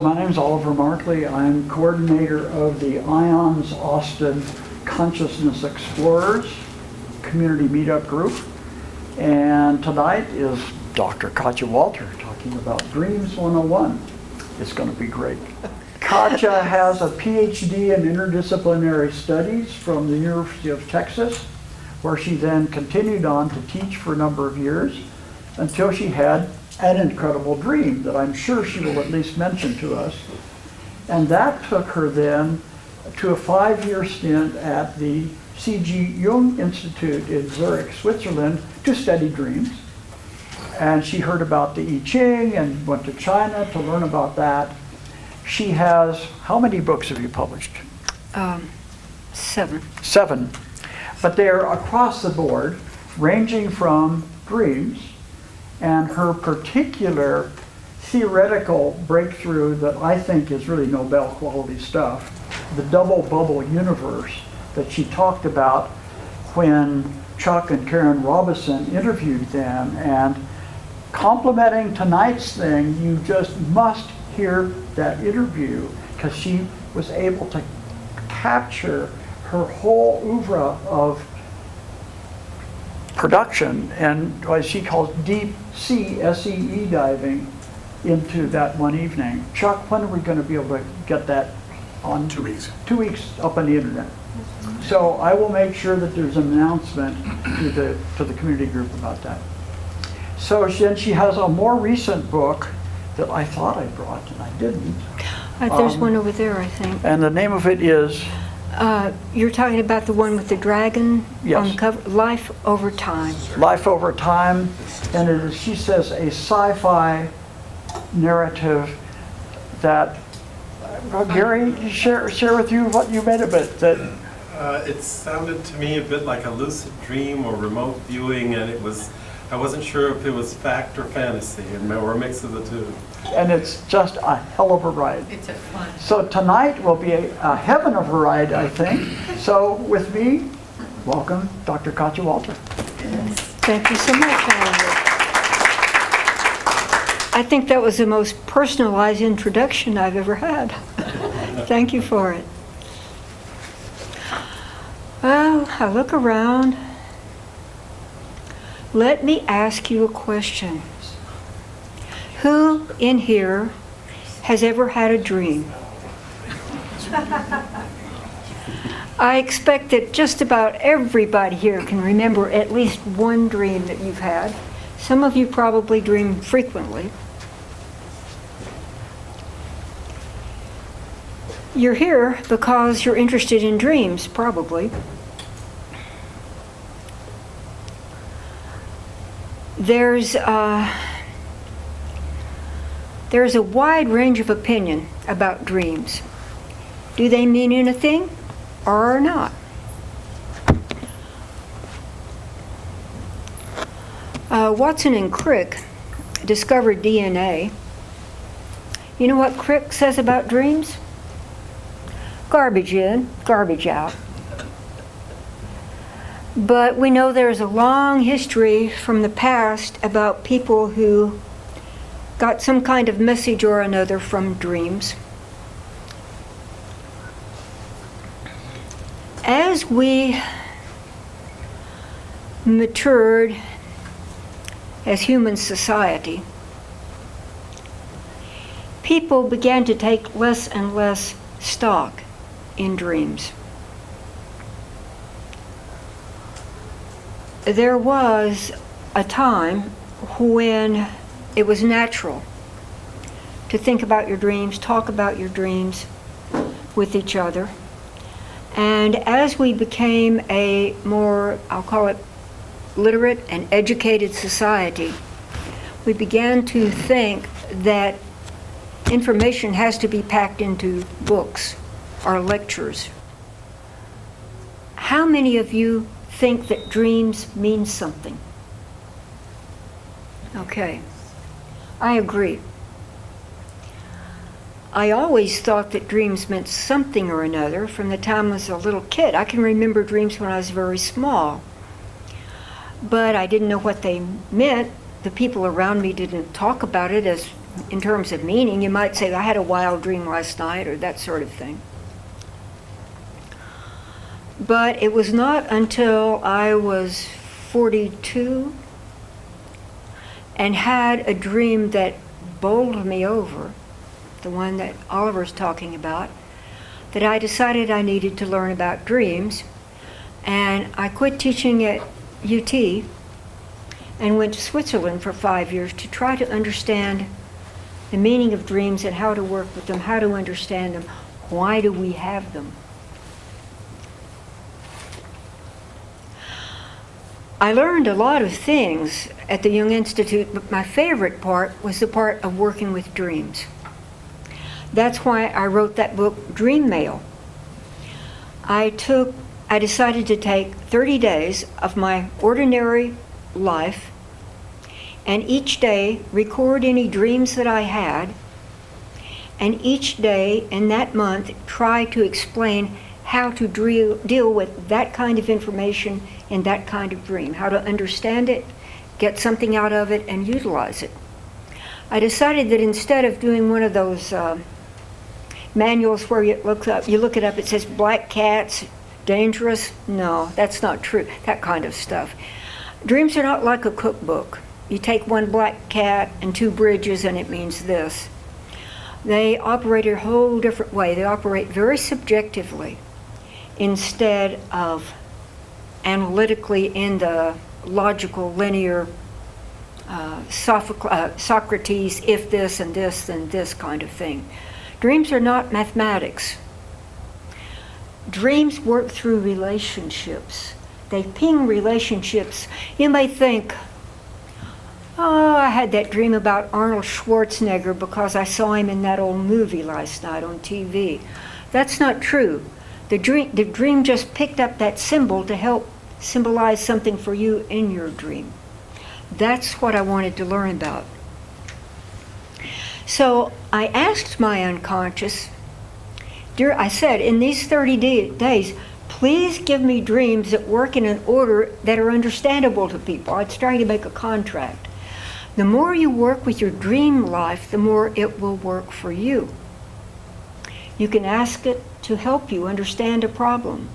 My name is Oliver Markley. I'm coordinator of the IONS Austin Consciousness Explorers community meetup group. And tonight is Dr. Katya Walter talking about Dreams 101. It's going to be great. Katya has a PhD in interdisciplinary studies from the University of Texas, where she then continued on to teach for a number of years until she had an incredible dream that I'm sure she will at least mention to us. And that took her then to a 5-year stint at the C.G. Jung Institute in Zurich, Switzerland, to study dreams. And she heard about the I Ching and went to China to learn about that. She has, how many books have you published? 7. 7. But they are across the board, ranging from dreams, and her particular theoretical breakthrough that I think is really Nobel quality stuff, the double bubble universe that she talked about when Chuck and Karen Robinson interviewed them. And complementing tonight's thing, you just must hear that interview, because she was able to capture her whole oeuvre of production and what she calls deep sea, S-E-E diving into that one evening. Chuck, when are we going to be able to get that on? 2 weeks. 2 weeks up on the internet. So I will make sure that there's an announcement to the community group about that. So then she has a more recent book that I thought I brought and I didn't. There's one over there, I think. And the name of it is? You're talking about the one with the dragon Yes. on the cover? Life Over Time. Life Over Time. And it is, she says, a sci-fi narrative that, Gary, share with you what you made of it. It sounded to me a bit like a lucid dream or remote viewing, and I wasn't sure if it was fact or fantasy, or a mix of the two. And it's just a hell of a ride. It's a fun. So tonight will be a heaven of a ride, I think. So with me, welcome Dr. Katya Walter. Thank you so much, Oliver. I think that was the most personalized introduction I've ever had. Thank you for it. Well, I look around. Let me ask you a question. Who in here has ever had a dream? I expect that just about everybody here can remember at least one dream that you've had. Some of you probably dream frequently. You're here because you're interested in dreams, probably. There's a wide range of opinion about dreams. Do they mean anything or not? Watson and Crick discovered DNA. You know what Crick says about dreams? Garbage in, garbage out. But we know there's a long history from the past about people who got some kind of message or another from dreams. As we matured as human society, people began to take less and less stock in dreams. There was a time when it was natural to think about your dreams, talk about your dreams with each other. And as we became a more, I'll call it, literate and educated society, we began to think that information has to be packed into books or lectures. How many of you think that dreams mean something? Okay, I agree. I always thought that dreams meant something or another from the time I was a little kid. I can remember dreams when I was very small, but I didn't know what they meant. The people around me didn't talk about it as in terms of meaning. You might say, I had a wild dream last night, or that sort of thing. But it was not until I was 42 and had a dream that bowled me over, the one that Oliver's talking about, that I decided I needed to learn about dreams. And I quit teaching at UT and went to Switzerland for 5 years to try to understand the meaning of dreams and how to work with them, how to understand them, why do we have them. I learned a lot of things at the Jung Institute, but my favorite part was the part of working with dreams. That's why I wrote that book, Dream Mail. I decided to take 30 days of my ordinary life and each day record any dreams that I had, and each day in that month try to explain how to deal with that kind of information in that kind of dream, how to understand it, get something out of it, and utilize it. I decided that instead of doing one of those manuals where you look it up, it says black cats, dangerous. No, that's not true, that kind of stuff. Dreams are not like a cookbook. You take one black cat and two bridges and it means this. They operate a whole different way. They operate very subjectively instead of analytically in the logical, linear, Socrates, if this and this, then this kind of thing. Dreams are not mathematics. Dreams work through relationships. They ping relationships. You may think, oh, I had that dream about Arnold Schwarzenegger because I saw him in that old movie last night on TV. That's not true. The dream just picked up that symbol to help symbolize something for you in your dream. That's what I wanted to learn about. So I asked my unconscious, I said, in these 30 days, please give me dreams that work in an order that are understandable to people. I was trying to make a contract. The more you work with your dream life, the more it will work for you. You can ask it to help you understand a problem,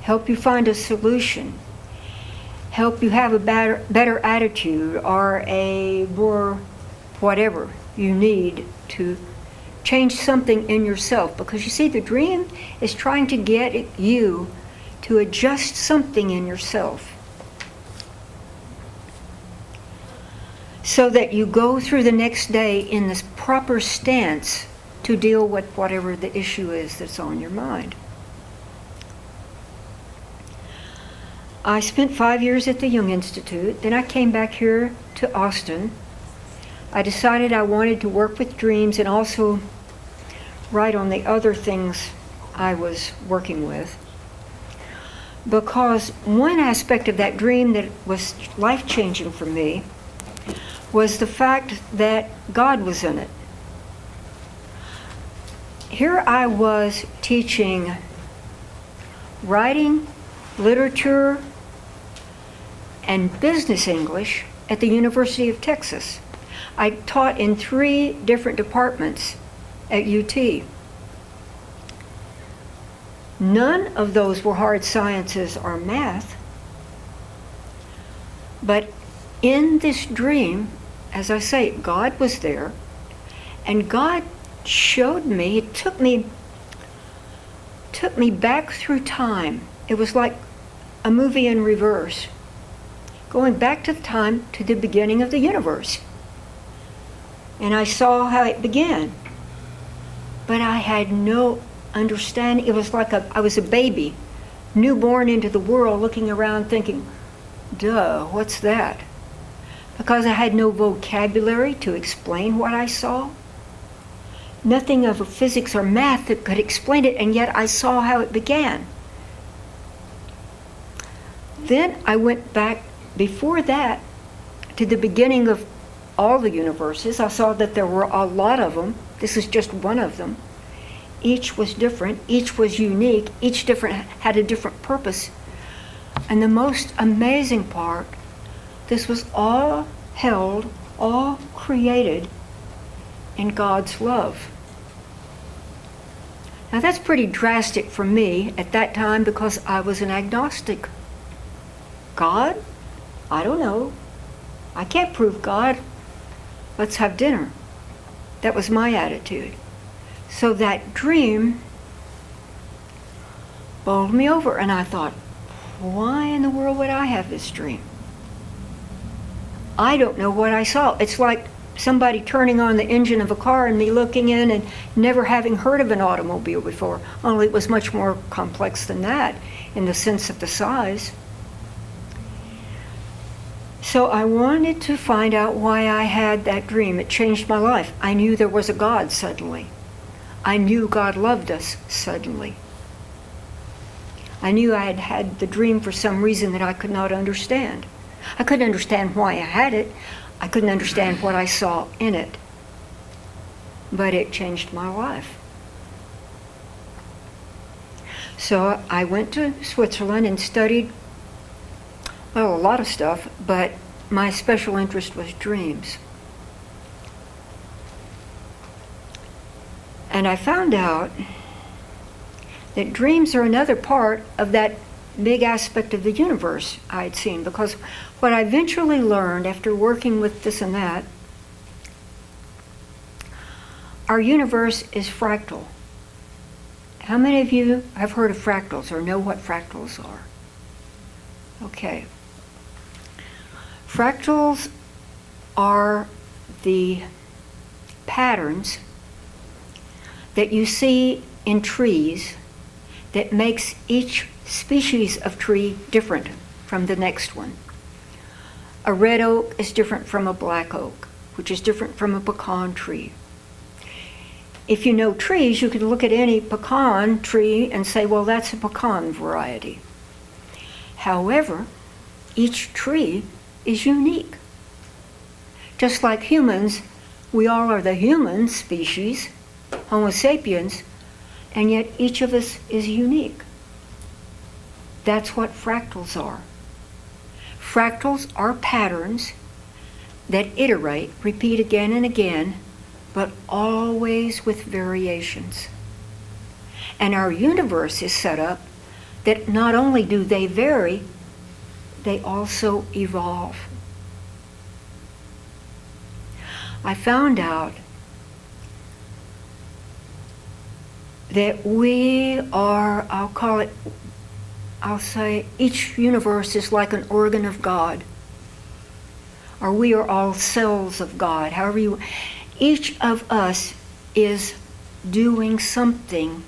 help you find a solution, help you have a better attitude or a more whatever you need to change something in yourself. Because you see, the dream is trying to get you to adjust something in yourself so that you go through the next day in this proper stance to deal with whatever the issue is that's on your mind. I spent 5 years at the Jung Institute. Then I came back here to Austin. I decided I wanted to work with dreams and also write on the other things I was working with. Because one aspect of that dream that was life-changing for me was the fact that God was in it. Here I was teaching writing, literature, and business English at the University of Texas. I taught in 3 different departments at UT. None of those were hard sciences or math, but in this dream, as I say, God was there, and God showed me, it took me back through time. It was like a movie in reverse, going back to the time to the beginning of the universe. And I saw how it began, but I had no understanding. It was like I was a baby, newborn into the world, looking around thinking, duh, what's that? Because I had no vocabulary to explain what I saw. Nothing of physics or math that could explain it, and yet I saw how it began. Then I went back before that to the beginning of all the universes. I saw that there were a lot of them. This is just one of them. Each was different, each was unique, each had a different purpose. And the most amazing part, this was all held, all created in God's love. Now that's pretty drastic for me at that time because I was an agnostic. God? I don't know. I can't prove God. Let's have dinner. That was my attitude. So that dream bowled me over, and I thought, why in the world would I have this dream? I don't know what I saw. It's like somebody turning on the engine of a car and me looking in and never having heard of an automobile before, only it was much more complex than that in the sense of the size. So I wanted to find out why I had that dream. It changed my life. I knew there was a God suddenly. I knew God loved us suddenly. I knew I had had the dream for some reason that I could not understand. I couldn't understand why I had it. I couldn't understand what I saw in it. But it changed my life. So I went to Switzerland and studied, well, a lot of stuff, but my special interest was dreams. And I found out that dreams are another part of that big aspect of the universe I had seen, because what I eventually learned after working with this and that, our universe is fractal. How many of you have heard of fractals or know what fractals are? Okay. Fractals are the patterns that you see in trees that makes each species of tree different from the next one. A red oak is different from a black oak, which is different from a pecan tree. If you know trees, you can look at any pecan tree and say, well, that's a pecan variety. However, each tree is unique. Just like humans, we all are the human species, Homo sapiens, and yet each of us is unique. That's what fractals are. Fractals are patterns that iterate, repeat again and again, but always with variations. And our universe is set up that not only do they vary, they also evolve. I found out that we are, I'll say each universe is like an organ of God, or we are all cells of God, however you, each of us is doing something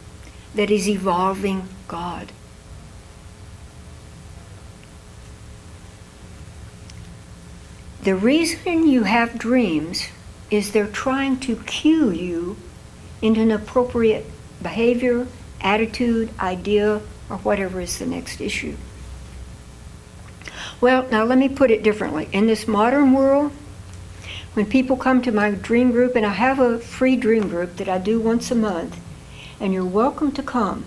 that is evolving God. The reason you have dreams is they're trying to cue you into an appropriate behavior, attitude, idea, or whatever is the next issue. Well, now let me put it differently. In this modern world, when people come to my dream group, and I have a free dream group that I do once a month, and you're welcome to come.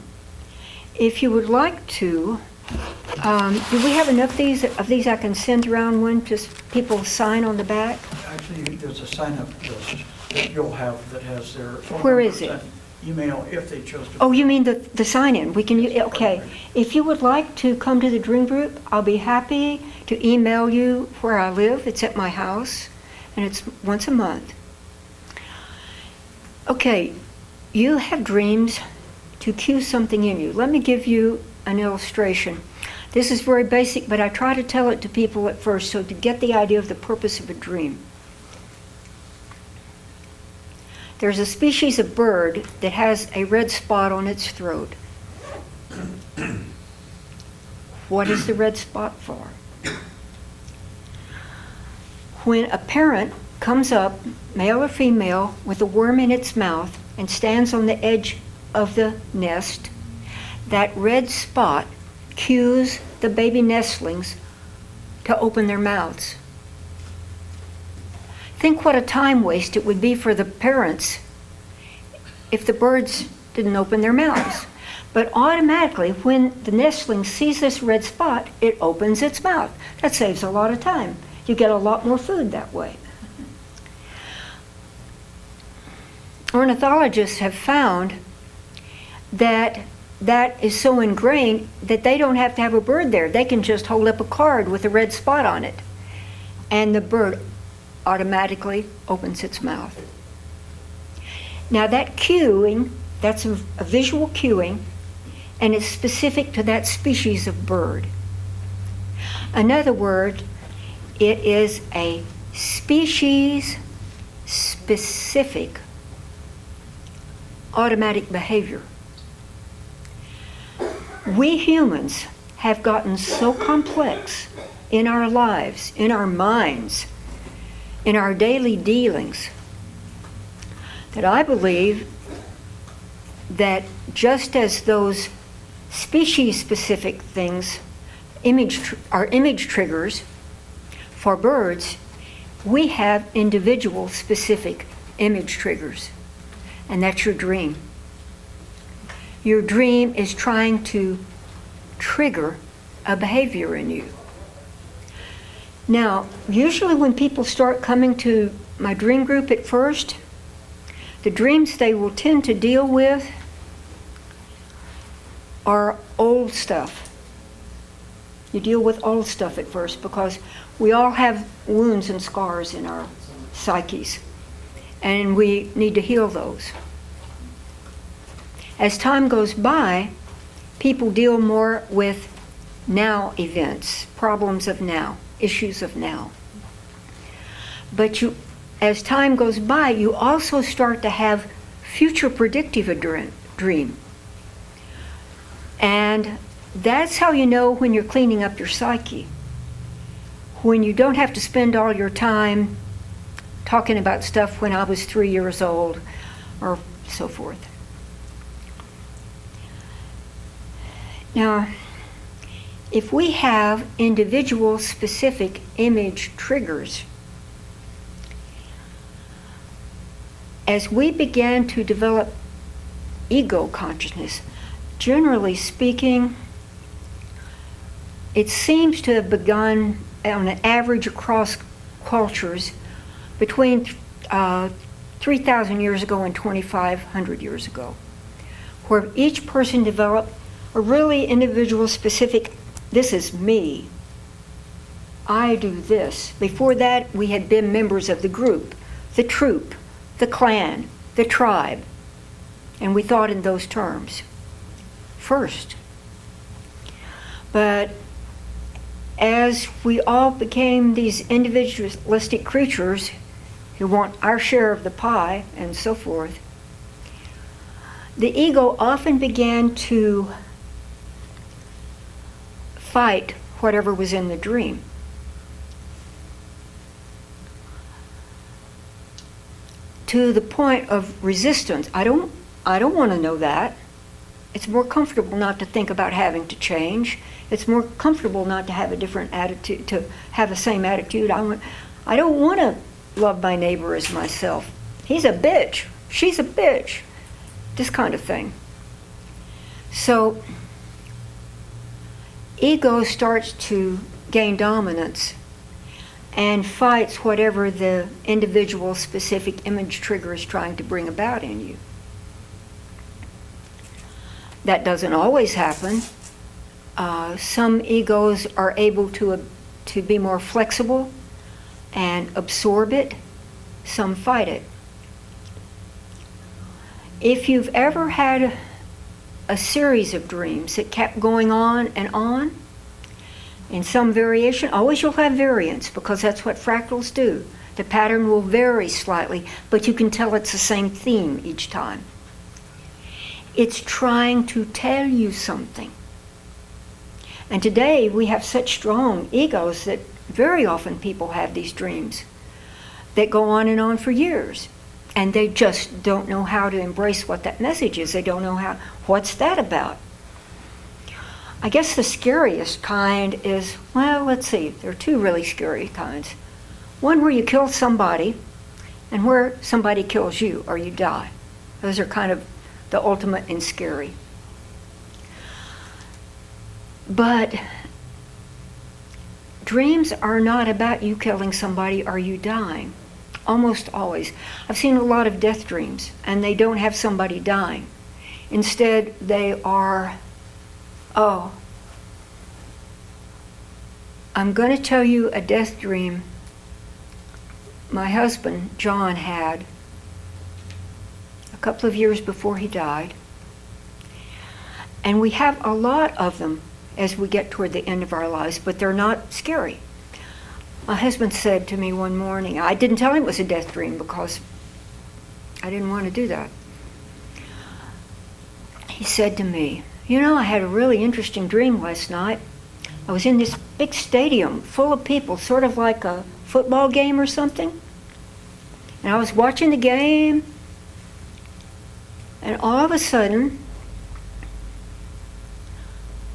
If you would like to, do we have enough of these I can send around one to people sign on the back? Actually, there's a sign-up list that you'll have that has their phone Where numbers is it? and email if they chose to. Oh, you mean the sign-in? We can, okay. If you would like to come to the dream group, I'll be happy to email you where I live. It's at my house, and it's once a month. Okay, you have dreams to cue something in you. Let me give you an illustration. This is very basic, but I try to tell it to people at first so to get the idea of the purpose of a dream. There's a species of bird that has a red spot on its throat. What is the red spot for? When a parent comes up, male or female, with a worm in its mouth and stands on the edge of the nest, that red spot cues the baby nestlings to open their mouths. Think what a time waste it would be for the parents if the birds didn't open their mouths. But automatically, when the nestling sees this red spot, it opens its mouth. That saves a lot of time. You get a lot more food that way. ornithologists have found that that is so ingrained that they don't have to have a bird there. They can just hold up a card with a red spot on it, and the bird automatically opens its mouth. Now that cueing, that's a visual cueing, and it's specific to that species of bird. In other words, it is a species-specific automatic behavior. We humans have gotten so complex in our lives, in our minds, in our daily dealings, that I believe that just as those species-specific things are image triggers for birds, we have individual-specific image triggers, and that's your dream. Your dream is trying to trigger a behavior in you. Now, usually when people start coming to my dream group at first, the dreams they will tend to deal with are old stuff. You deal with old stuff at first because we all have wounds and scars in our psyches, and we need to heal those. As time goes by, people deal more with now events, problems of now, issues of now. But as time goes by, you also start to have future predictive dream. And that's how you know when you're cleaning up your psyche. When you don't have to spend all your time talking about stuff when I was 3 years old or so forth. Now, if we have individual specific image triggers, as we began to develop ego consciousness, generally speaking, it seems to have begun on an average across cultures between 3,000 years ago and 2,500 years ago, where each person developed a really individual specific, this is me, I do this. Before that, we had been members of the group, the troop, the clan, the tribe, and we thought in those terms first. But as we all became these individualistic creatures who want our share of the pie and so forth, the ego often began to fight whatever was in the dream. To the point of resistance. I don't want to know that. It's more comfortable not to think about having to change. It's more comfortable not to have a different attitude, to have the same attitude. I don't want to love my neighbor as myself. He's a bitch. She's a bitch. This kind of thing. So ego starts to gain dominance and fights whatever the individual specific image trigger is trying to bring about in you. That doesn't always happen. Some egos are able to be more flexible and absorb it. Some fight it. If you've ever had a series of dreams that kept going on and on, in some variation, always you'll have variance because that's what fractals do. The pattern will vary slightly, but you can tell it's the same theme each time. It's trying to tell you something. And today we have such strong egos that very often people have these dreams that go on and on for years. And they just don't know how to embrace what that message is. They don't know what's that about? I guess the scariest kind is, well, let's see, there are two really scary kinds. One where you kill somebody, and where somebody kills you or you die. Those are kind of the ultimate and scary. But dreams are not about you killing somebody or you dying. almost always. I've seen a lot of death dreams, and they don't have somebody dying. Instead, they are, oh, I'm going to tell you a death dream my husband, John, had a couple of years before he died. And we have a lot of them as we get toward the end of our lives, but they're not scary. My husband said to me one morning, I didn't tell him it was a death dream because I didn't want to do that. He said to me, you know, I had a really interesting dream last night. I was in this big stadium full of people, sort of like a football game or something. And I was watching the game, and all of a sudden,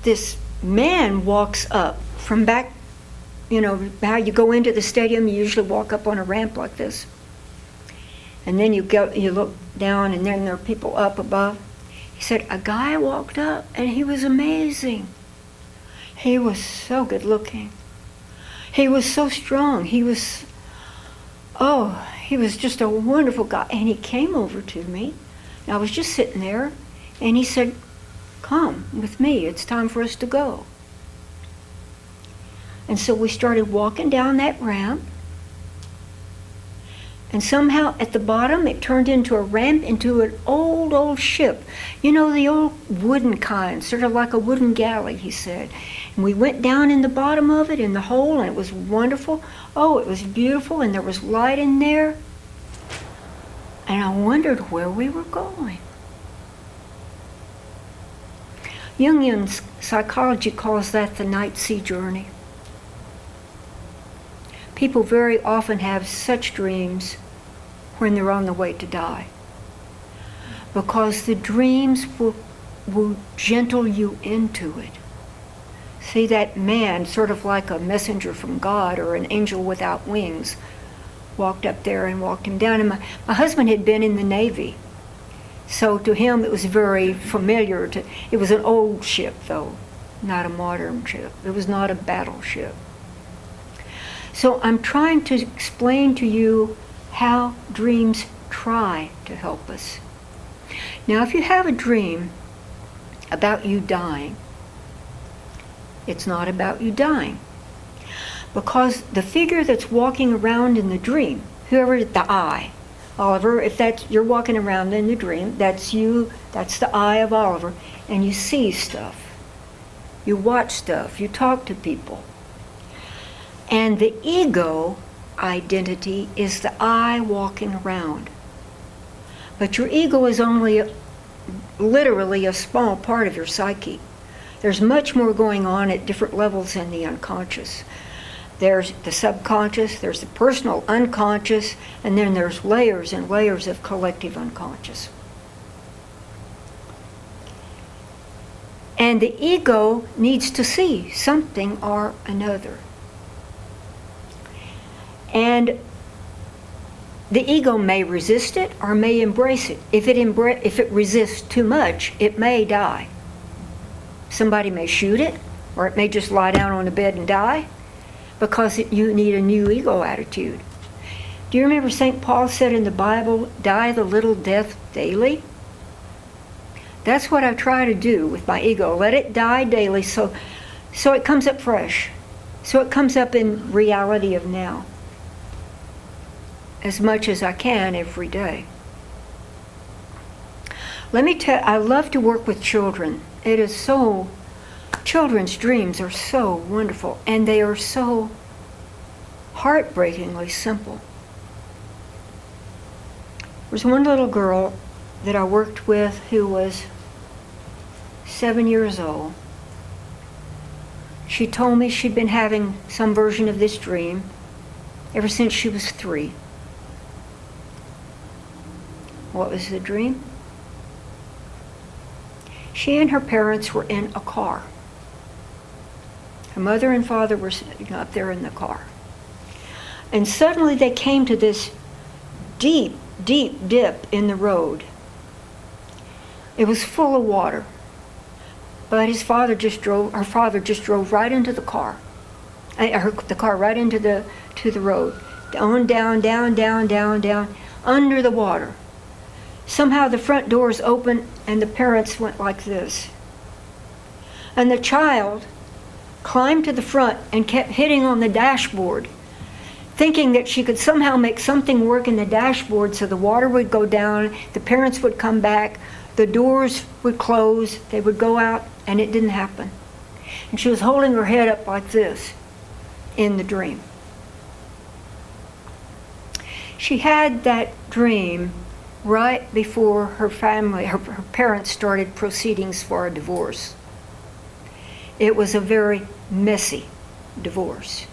this man walks up from back, you know, how you go into the stadium, you usually walk up on a ramp like this. And then you look down, and then there are people up above. He said, a guy walked up, and he was amazing. He was so good looking. He was so strong. He was just a wonderful guy. And he came over to me. And I was just sitting there, and he said, come with me. It's time for us to go. And so we started walking down that ramp. And somehow at the bottom, it turned into a ramp into an old ship. You know, the old wooden kind, sort of like a wooden galley, he said. And we went down in the bottom of it, in the hole, and it was wonderful. Oh, it was beautiful, and there was light in there. And I wondered where we were going. Jungian psychology calls that the night sea journey. People very often have such dreams when they're on the way to die, because the dreams will gentle you into it. See, that man, sort of like a messenger from God or an angel without wings, walked up there and walked him down. And my husband had been in the Navy, so to him it was very familiar. It was an old ship, though, not a modern ship. It was not a battleship. So I'm trying to explain to you how dreams try to help us. Now, if you have a dream about you dying, it's not about you dying. Because the figure that's walking around in the dream, whoever, the I, Oliver, if you're walking around in the dream, that's you, that's the I of Oliver, and you see stuff. You watch stuff, you talk to people. And the ego identity is the I walking around. But your ego is only literally a small part of your psyche. There's much more going on at different levels in the unconscious. There's the subconscious, there's the personal unconscious, and then there's layers and layers of collective unconscious. And the ego needs to see something or another. And the ego may resist it or may embrace it. If it resists too much, it may die. Somebody may shoot it, or it may just lie down on the bed and die, because you need a new ego attitude. Do you remember St. Paul said in the Bible, die the little death daily? That's what I try to do with my ego. Let it die daily so it comes up fresh. So it comes up in reality of now, as much as I can every day. Let me tell you, I love to work with children. Children's dreams are so wonderful, and they are so heartbreakingly simple. There was one little girl that I worked with who was 7 years old. She told me she'd been having some version of this dream ever since she was 3. What was the dream? She and her parents were in a car. Her mother and father were sitting up there in the car. And suddenly they came to this deep, deep dip in the road. It was full of water. But her father just drove right into the car. The car right into the road. On down, down, down, down, down, under the water. Somehow the front doors opened and the parents went like this. And the child climbed to the front and kept hitting on the dashboard, thinking that she could somehow make something work in the dashboard so the water would go down, the parents would come back, the doors would close, they would go out, and it didn't happen. And she was holding her head up like this in the dream. She had that dream right before her family, her parents started proceedings for a divorce. It was a very messy divorce.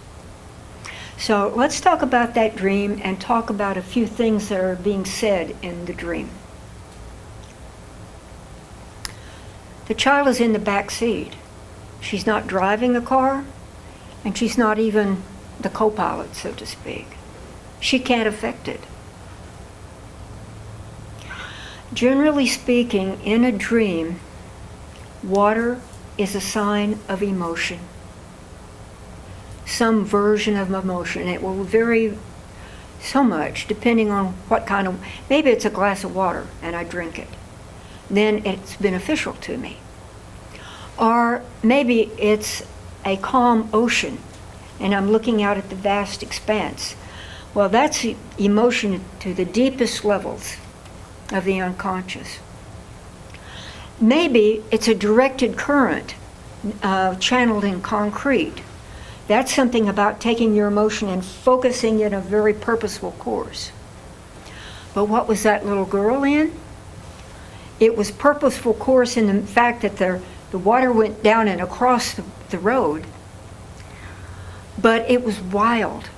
So let's talk about that dream and talk about a few things that are being said in the dream. The child is in the back seat. She's not driving the car, and she's not even the co-pilot, so to speak. She can't affect it. Generally speaking, in a dream, water is a sign of emotion. Some version of emotion. It will vary so much depending on what kind of, maybe it's a glass of water and I drink it. Then it's beneficial to me. Or maybe it's a calm ocean and I'm looking out at the vast expanse. Well, that's emotion to the deepest levels of the unconscious. Maybe it's a directed current channeled in concrete. That's something about taking your emotion and focusing in a very purposeful course. But what was that little girl in? It was purposeful course in the fact that the water went down and across the road, but it was wild.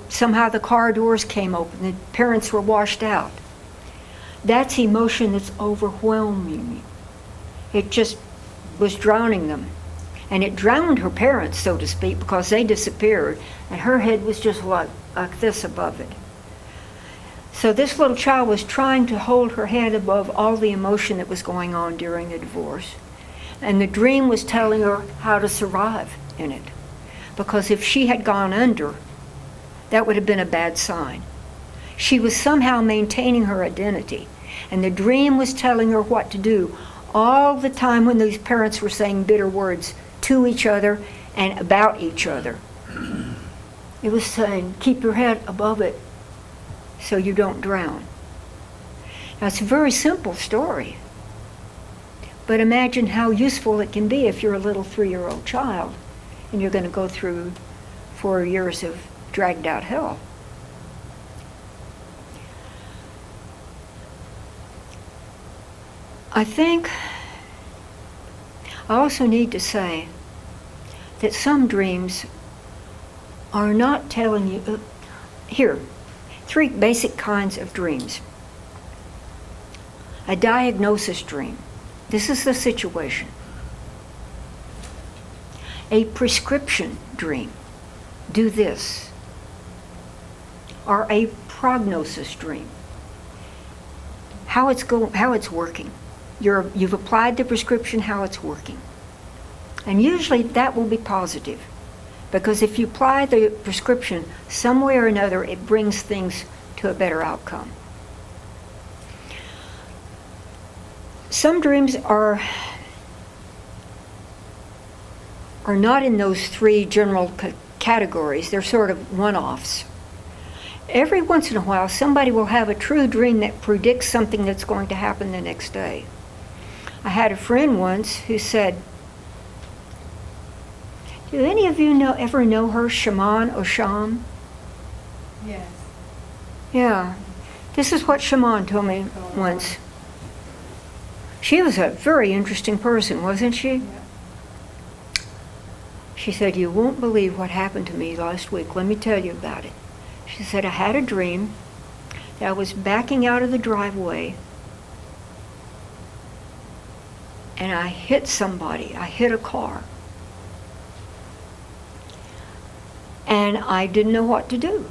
Somehow the car doors came open, the parents were washed out. That's emotion that's overwhelming. It just was drowning them. And it drowned her parents, so to speak, because they disappeared, and her head was just like this above it. So this little child was trying to hold her head above all the emotion that was going on during the divorce. And the dream was telling her how to survive in it. Because if she had gone under, that would have been a bad sign. She was somehow maintaining her identity. And the dream was telling her what to do all the time when these parents were saying bitter words to each other and about each other. It was saying, keep your head above it so you don't drown. Now, it's a very simple story. But imagine how useful it can be if you're a little 3-year-old child and you're going to go through 4 years of dragged out hell. I think I also need to say that some dreams are not telling you, here, 3 basic kinds of dreams. A diagnosis dream. This is the situation. A prescription dream. Do this. Or a prognosis dream. How it's working. You've applied the prescription, how it's working. And usually that will be positive. Because if you apply the prescription, some way or another, it brings things to a better outcome. Some dreams are not in those 3 general categories. They're sort of one-offs. Every once in a while, somebody will have a true dream that predicts something that's going to happen the next day. I had a friend once who said, do any of you ever know her, Shaman Osham? Yes. Yeah. This is what Shaman told me once. She was a very interesting person, wasn't she? Yeah. She said, you won't believe what happened to me last week. Let me tell you about it. She said, I had a dream that I was backing out of the driveway and I hit somebody. I hit a car. And I didn't know what to do.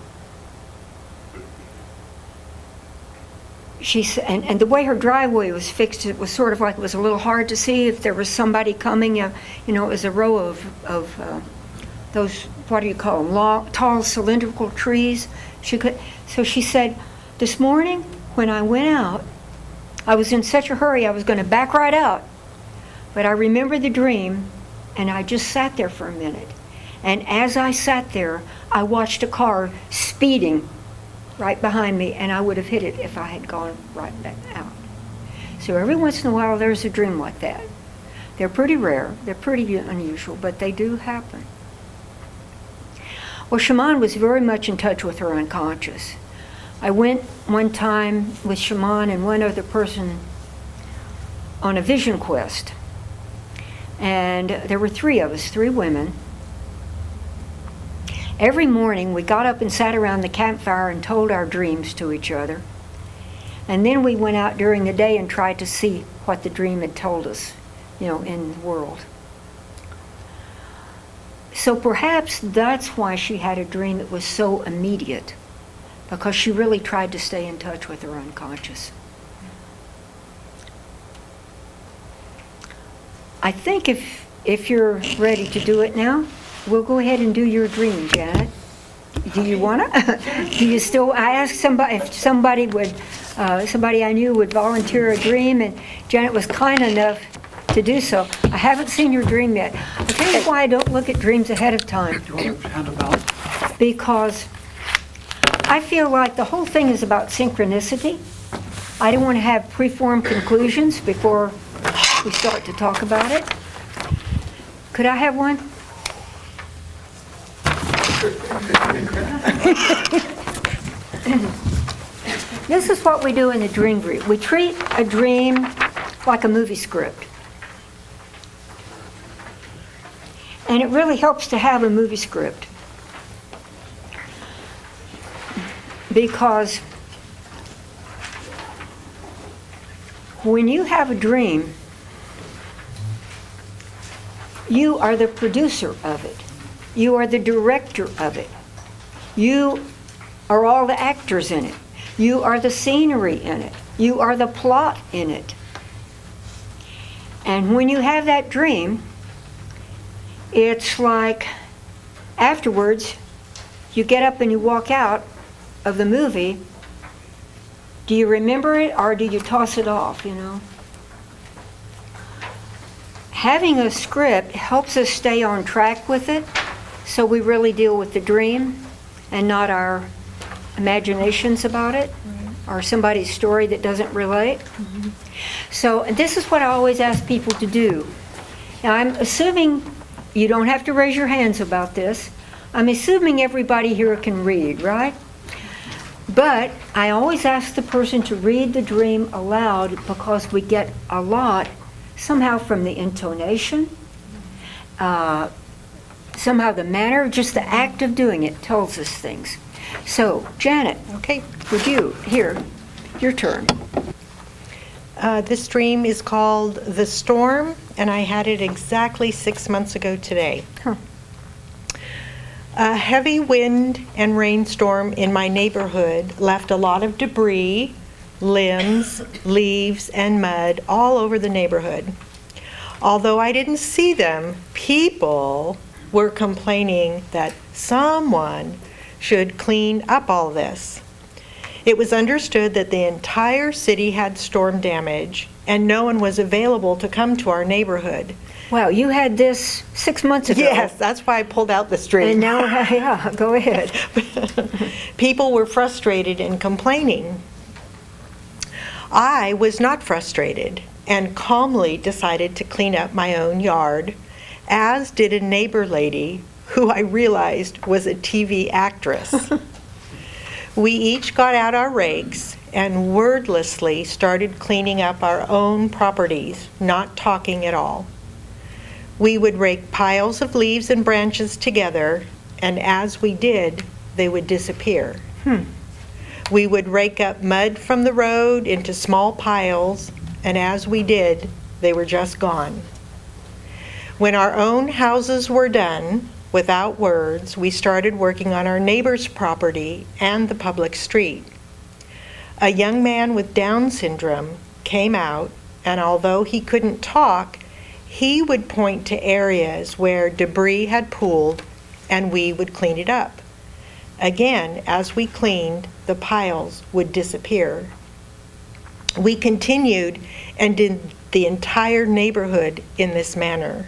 She said, and the way her driveway was fixed, it was sort of like it was a little hard to see if there was somebody coming. It was a row of those, what do you call them, long, tall cylindrical trees. So she said, this morning when I went out, I was in such a hurry I was going to back right out. But I remember the dream, and I just sat there for a minute. And as I sat there, I watched a car speeding right behind me, and I would have hit it if I had gone right back out. So every once in a while, there's a dream like that. They're pretty rare, they're pretty unusual, but they do happen. Well, Shaman was very much in touch with her unconscious. I went one time with Shaman and one other person on a vision quest. And there were 3 of us, 3 women. Every morning we got up and sat around the campfire and told our dreams to each other. And then we went out during the day and tried to see what the dream had told us, in the world. So perhaps that's why she had a dream that was so immediate, because she really tried to stay in touch with her unconscious. I think if you're ready to do it now, we'll go ahead and do your dream, Janet. Do you want to? Do you still? I asked somebody if somebody I knew would volunteer a dream, and Janet was kind enough to do so. I haven't seen your dream yet. I'll tell you why I don't look at dreams ahead of time. Do you want to hand about? Because I feel like the whole thing is about synchronicity. I don't want to have preformed conclusions before we start to talk about it. Could I have one? This is what we do in the dream group. We treat a dream like a movie script. And it really helps to have a movie script. Because when you have a dream, you are the producer of it. You are the director of it. You are all the actors in it. You are the scenery in it. You are the plot in it. And when you have that dream, it's like afterwards, you get up and you walk out of the movie. Do you remember it or do you toss it off, Having a script helps us stay on track with it, so we really deal with the dream and not our imaginations about it, or somebody's story that doesn't relate. So this is what I always ask people to do. Now I'm assuming you don't have to raise your hands about this. I'm assuming everybody here can read, right? But I always ask the person to read the dream aloud because we get a lot somehow from the intonation, somehow the manner, just the act of doing it tells us things. So, Janet, Okay. would you, here, your turn. This dream is called The Storm, and I had it exactly 6 months ago today. Huh. A heavy wind and rainstorm in my neighborhood left a lot of debris, limbs, leaves, and mud all over the neighborhood. Although I didn't see them, people were complaining that someone should clean up all this. It was understood that the entire city had storm damage and no one was available to come to our neighborhood. Wow, you had this 6 months ago. Yes, that's why I pulled out this dream. And now, yeah, go ahead. People were frustrated and complaining. I was not frustrated and calmly decided to clean up my own yard, as did a neighbor lady who I realized was a TV actress. We each got out our rakes and wordlessly started cleaning up our own properties, not talking at all. We would rake piles of leaves and branches together, and as we did, they would disappear. We would rake up mud from the road into small piles, and as we did, they were just gone. When our own houses were done, without words, we started working on our neighbor's property and the public street. A young man with Down syndrome came out, and although he couldn't talk, he would point to areas where debris had pooled and we would clean it up. Again, as we cleaned, the piles would disappear. We continued and did the entire neighborhood in this manner.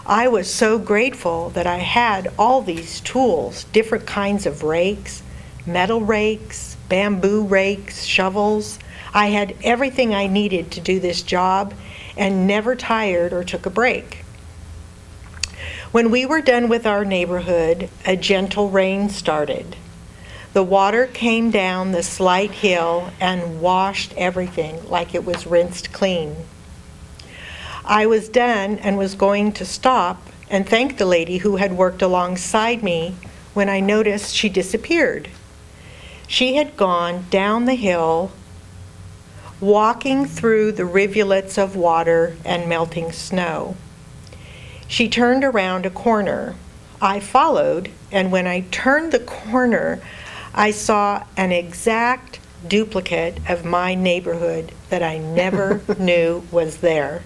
I was so grateful that I had all these tools, different kinds of rakes, metal rakes, bamboo rakes, shovels. I had everything I needed to do this job and never tired or took a break. When we were done with our neighborhood, a gentle rain started. The water came down the slight hill and washed everything like it was rinsed clean. I was done and was going to stop and thank the lady who had worked alongside me when I noticed she disappeared. She had gone down the hill, walking through the rivulets of water and melting snow. She turned around a corner. I followed, and when I turned the corner, I saw an exact duplicate of my neighborhood that I never knew was there.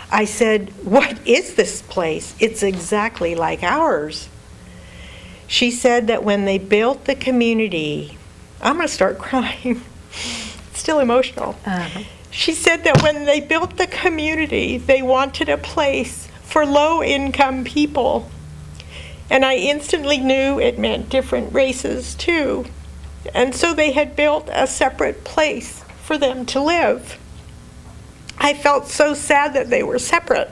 I said, "What is this place? It's exactly like ours." She said that when they built the community, I'm going to start crying. It's still emotional. She said that when they built the community, they wanted a place for low-income people. And I instantly knew it meant different races, too. And so they had built a separate place for them to live. I felt so sad that they were separate.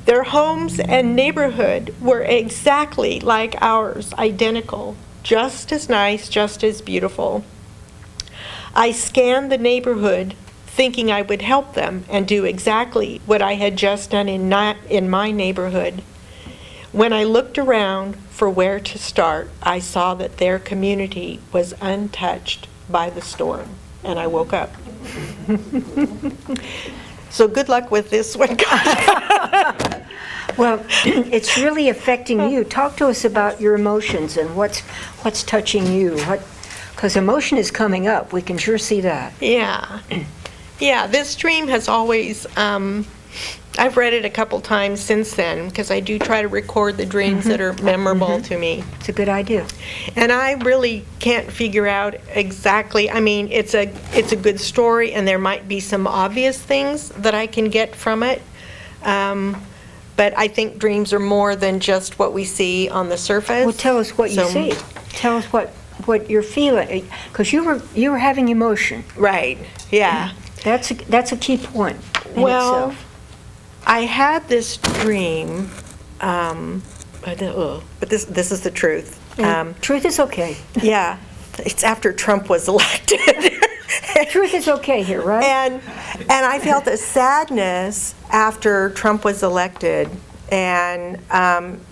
Their homes and neighborhood were exactly like ours, identical, just as nice, just as beautiful. I scanned the neighborhood, thinking I would help them and do exactly what I had just done in my neighborhood. When I looked around for where to start, I saw that their community was untouched by the storm, and I woke up. So good luck with this one, guys. Well, it's really affecting you. Talk to us about your emotions and what's touching you. Because emotion is coming up. We can sure see that. Yeah. Yeah, this dream has always, I've read it a couple times since then, because I do try to record the dreams that are memorable to me. It's a good idea. And I really can't figure out exactly, I mean, it's a good story, and there might be some obvious things that I can get from it. But I think dreams are more than just what we see on the surface. Well, tell us what you see. Tell us what you're feeling, because you were having emotion. Right, yeah. That's a key point in Well, itself. I had this dream, but this is the truth. Truth is okay. Yeah, it's after Trump was elected. Truth is okay here, right? And I felt a sadness after Trump was elected, and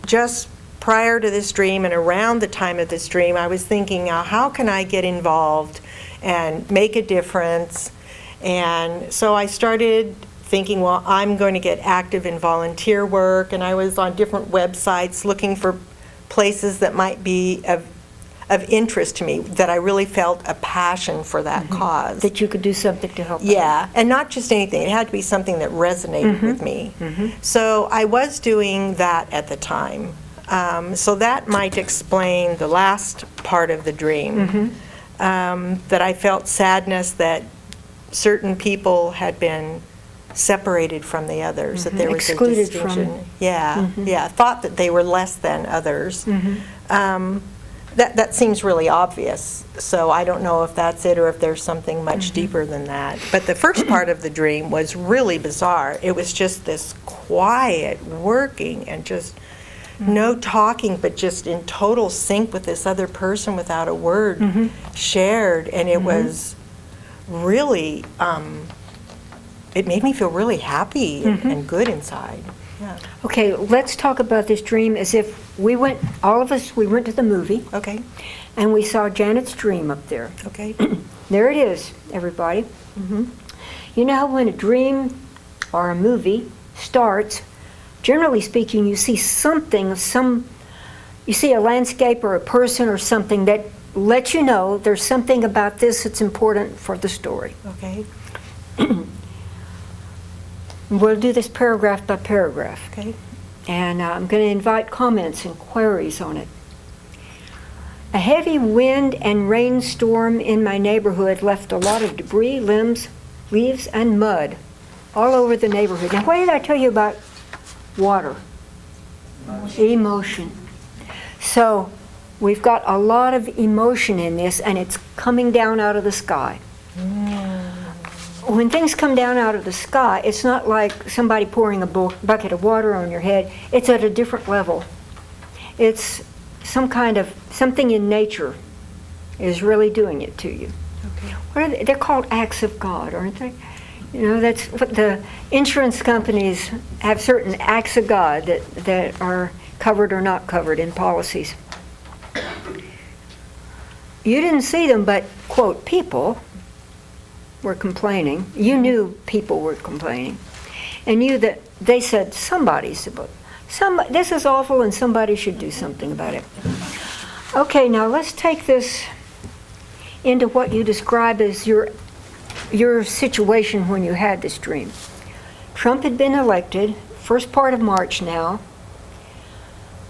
just prior to this dream and around the time of this dream, I was thinking, now, how can I get involved and make a difference? And so I started thinking, well, I'm going to get active in volunteer work, and I was on different websites looking for places that might be of interest to me, that I really felt a passion for that cause. That you could do something to help. Yeah, and not just anything. It had to be something that resonated with me. So I was doing that at the time. So that might explain the last part of the dream, that I felt sadness that certain people had been separated from the others, that there was Excluded a distinction. from. Yeah, thought that they were less than others. That seems really obvious, so I don't know if that's it or if there's something much deeper than that. But the first part of the dream was really bizarre. It was just this quiet working and just no talking, but just in total sync with this other person without a word shared, and it was really, it made me feel really happy and good inside. Yeah. Okay, let's talk about this dream as if all of us, we went to the movie, Okay. and we saw Janet's dream up there. Okay. There it is, everybody. You know how when a dream or a movie starts, generally speaking, you see something, you see a landscape or a person or something that lets you know there's something about this that's important for the story. Okay. We'll do this paragraph by paragraph. Okay. And I'm going to invite comments and queries on it. A heavy wind and rainstorm in my neighborhood left a lot of debris, limbs, leaves, and mud all over the neighborhood. Now, what did I tell you about water? Emotion. So we've got a lot of emotion in this, and it's coming down out of the sky. When things come down out of the sky, it's not like somebody pouring a bucket of water on your head. It's at a different level. It's something in nature is really doing it to you. Okay. What are they? They're called acts of God, aren't they? You know, that's what the insurance companies have, certain acts of God that are covered or not covered in policies. You didn't see them, but, quote, people were complaining. You knew people were complaining. And knew that they said, this is awful and somebody should do something about it. Okay, now let's take this into what you describe as your situation when you had this dream. Trump had been elected, first part of March now,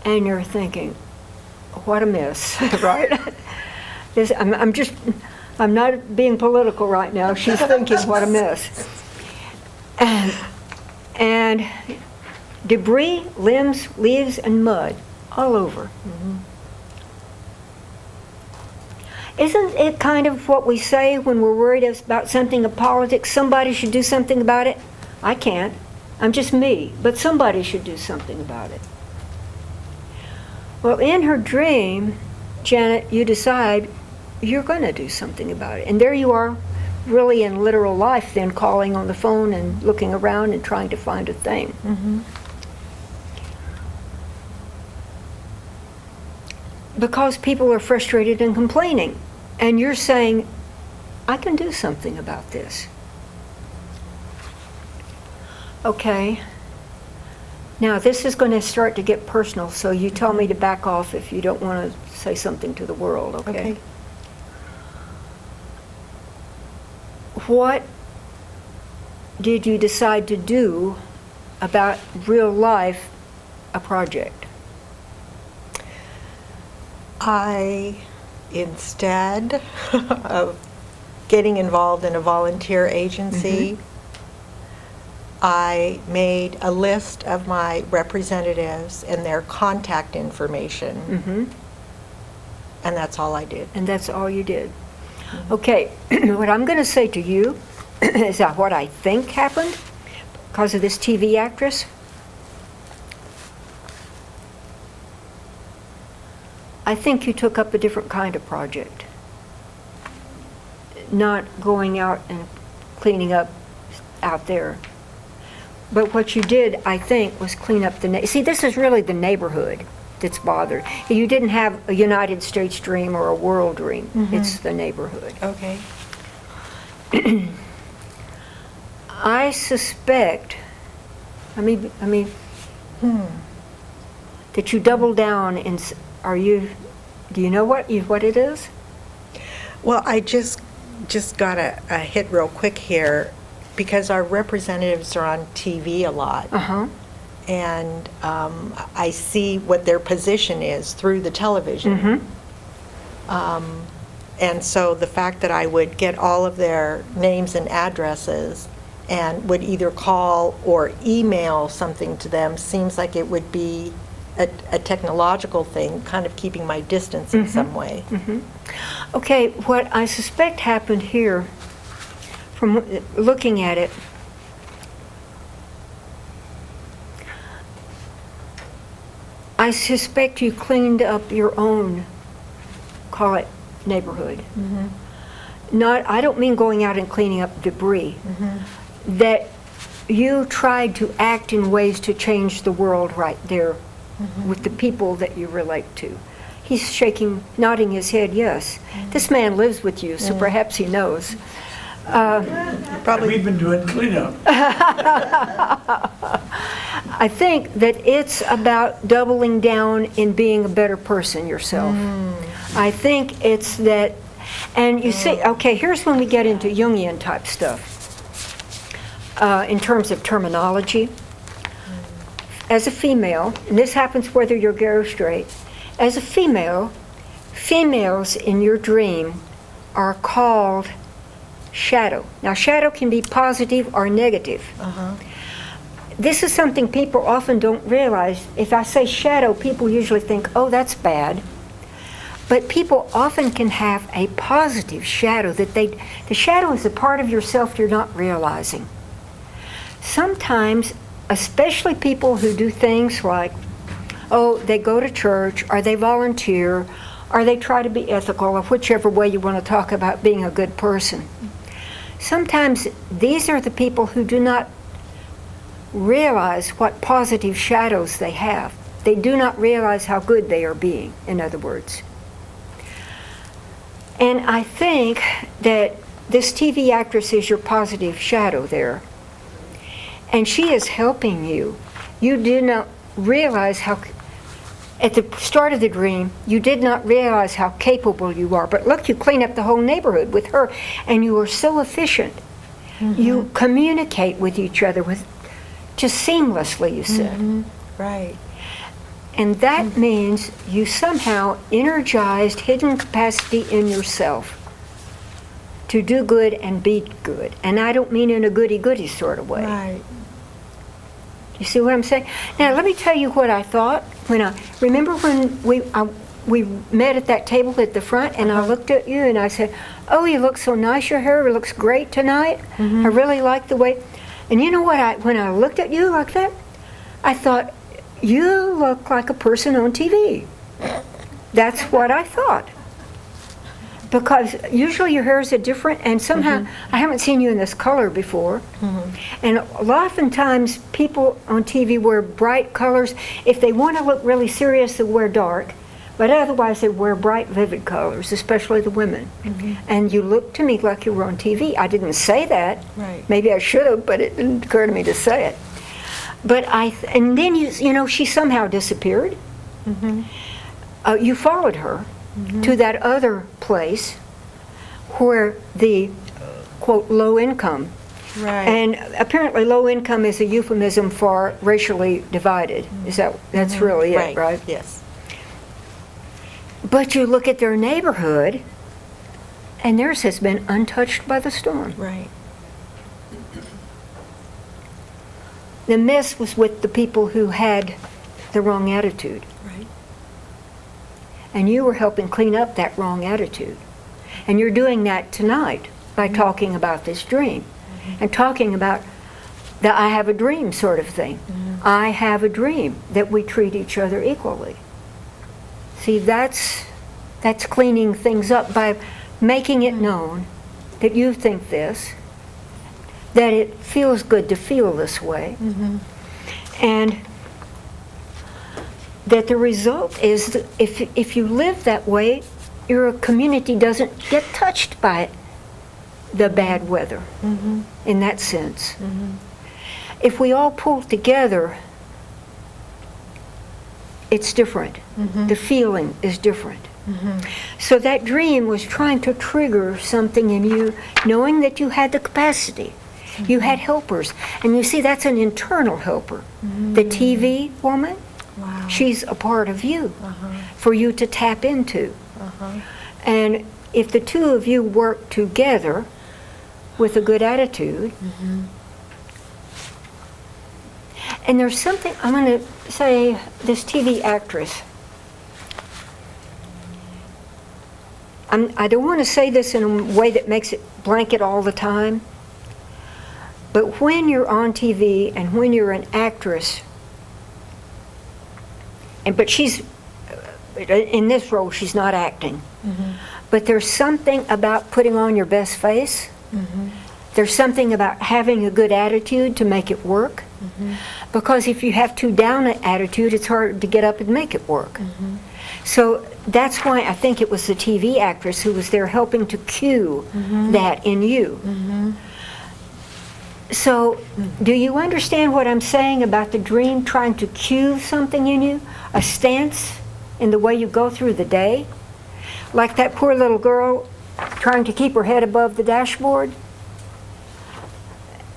and you're thinking, what a mess, right? I'm not being political right now. She's thinking, what a mess. And debris, limbs, leaves, and mud all over. Mm-hmm. Isn't it kind of what we say when we're worried about something in politics? Somebody should do something about it. I can't. I'm just me. But somebody should do something about it. Well, in her dream, Janet, you decide you're going to do something about it. And there you are, really in literal life, then calling on the phone and looking around and trying to find a thing. Mm-hmm. Because people are frustrated and complaining. And you're saying, I can do something about this. Okay. Now, this is going to start to get personal, so you tell me to back off if you don't want to say something to the world, okay? What did you decide to do about real life, a project? Instead of getting involved in a volunteer agency, I made a list of my representatives and their contact information, and that's all I did. And that's all you did. Okay, what I'm going to say to you is that what I think happened because of this TV actress. I think you took up a different kind of project. Not going out and cleaning up out there. But what you did, I think, was clean up the see, this is really the neighborhood that's bothered. You didn't have a United States dream or a world dream. It's the neighborhood. Okay. I suspect, that you double down in, do you know what it is? Well, I just got a hit real quick here because our representatives are on TV a lot. And I see what their position is through the television. And so the fact that I would get all of their names and addresses and would either call or email something to them seems like it would be a technological thing, kind of keeping my distance in some way. Okay, what I suspect happened here, from looking at it, I suspect you cleaned up your own, call it neighborhood. I don't mean going out and cleaning up debris. That you tried to act in ways to change the world right there with the people that you relate to. He's nodding his head, yes. This man lives with you, so perhaps he knows. Probably we've been doing cleanup. I think that it's about doubling down in being a better person yourself. I think it's that, and you see, okay, here's when we get into Jungian type stuff. In terms of terminology, as a female, and this happens whether you're gay or straight, as a female, females in your dream are called shadow. Now, shadow can be positive or negative. This is something people often don't realize. If I say shadow, people usually think, oh, that's bad. But people often can have a positive shadow the shadow is a part of yourself you're not realizing. Sometimes, especially people who do things like, oh, they go to church, or they volunteer, or they try to be ethical, or whichever way you want to talk about being a good person. Sometimes these are the people who do not realize what positive shadows they have. They do not realize how good they are being, in other words. And I think that this TV actress is your positive shadow there. And she is helping you. You do not realize how, at the start of the dream, you did not realize how capable you are. But look, you clean up the whole neighborhood with her, and you are so efficient. You communicate with each other just seamlessly, you said. Right. And that means you somehow energized hidden capacity in yourself to do good and be good. And I don't mean in a goody-goody sort of way. Right. You see what I'm saying? Now, let me tell you what I thought. Remember when we met at that table at the front, and I looked at you and I said, oh, you look so nice, your hair looks great tonight. I really like the way. And you know what, when I looked at you like that, I thought, you look like a person on TV. That's what I thought. Because usually your hair is different, and somehow I haven't seen you in this color before. And oftentimes people on TV wear bright colors. If they want to look really serious, they wear dark. But otherwise they wear bright, vivid colors, especially the women. And you look to me like you were on TV. I didn't say that. Right. Maybe I should have, but it didn't occur to me to say it. But and then you know, she somehow disappeared. You followed her to that other place where the, quote, low income. Right. And apparently low income is a euphemism for racially divided. That's really it, right? Yes. But you look at their neighborhood, and theirs has been untouched by the storm. Right. The mess was with the people who had the wrong attitude. Right. And you were helping clean up that wrong attitude. And you're doing that tonight by talking about this dream and talking about the I have a dream sort of thing. I have a dream that we treat each other equally. See, that's cleaning things up by making it known that you think this, that it feels good to feel this way, and that the result is that if you live that way, your community doesn't get touched by the bad weather in that sense. If we all pull together, it's different. The feeling is different. So that dream was trying to trigger something in you, knowing that you had the capacity. You had helpers. And you see, that's an internal helper. The TV woman, she's a part of you for you to tap into. And if the two of you work together with a good attitude, and there's something, I'm going to say, this TV actress, I don't want to say this in a way that makes it blanket all the time, but when you're on TV and when you're an actress, but she's, in this role, she's not acting, but there's something about putting on your best face. There's something about having a good attitude to make it work. Because if you have too down an attitude, it's hard to get up and make it work. So that's why I think it was the TV actress who was there helping to cue that in you. So do you understand what I'm saying about the dream trying to cue something in you? A stance in the way you go through the day? Like that poor little girl trying to keep her head above the dashboard.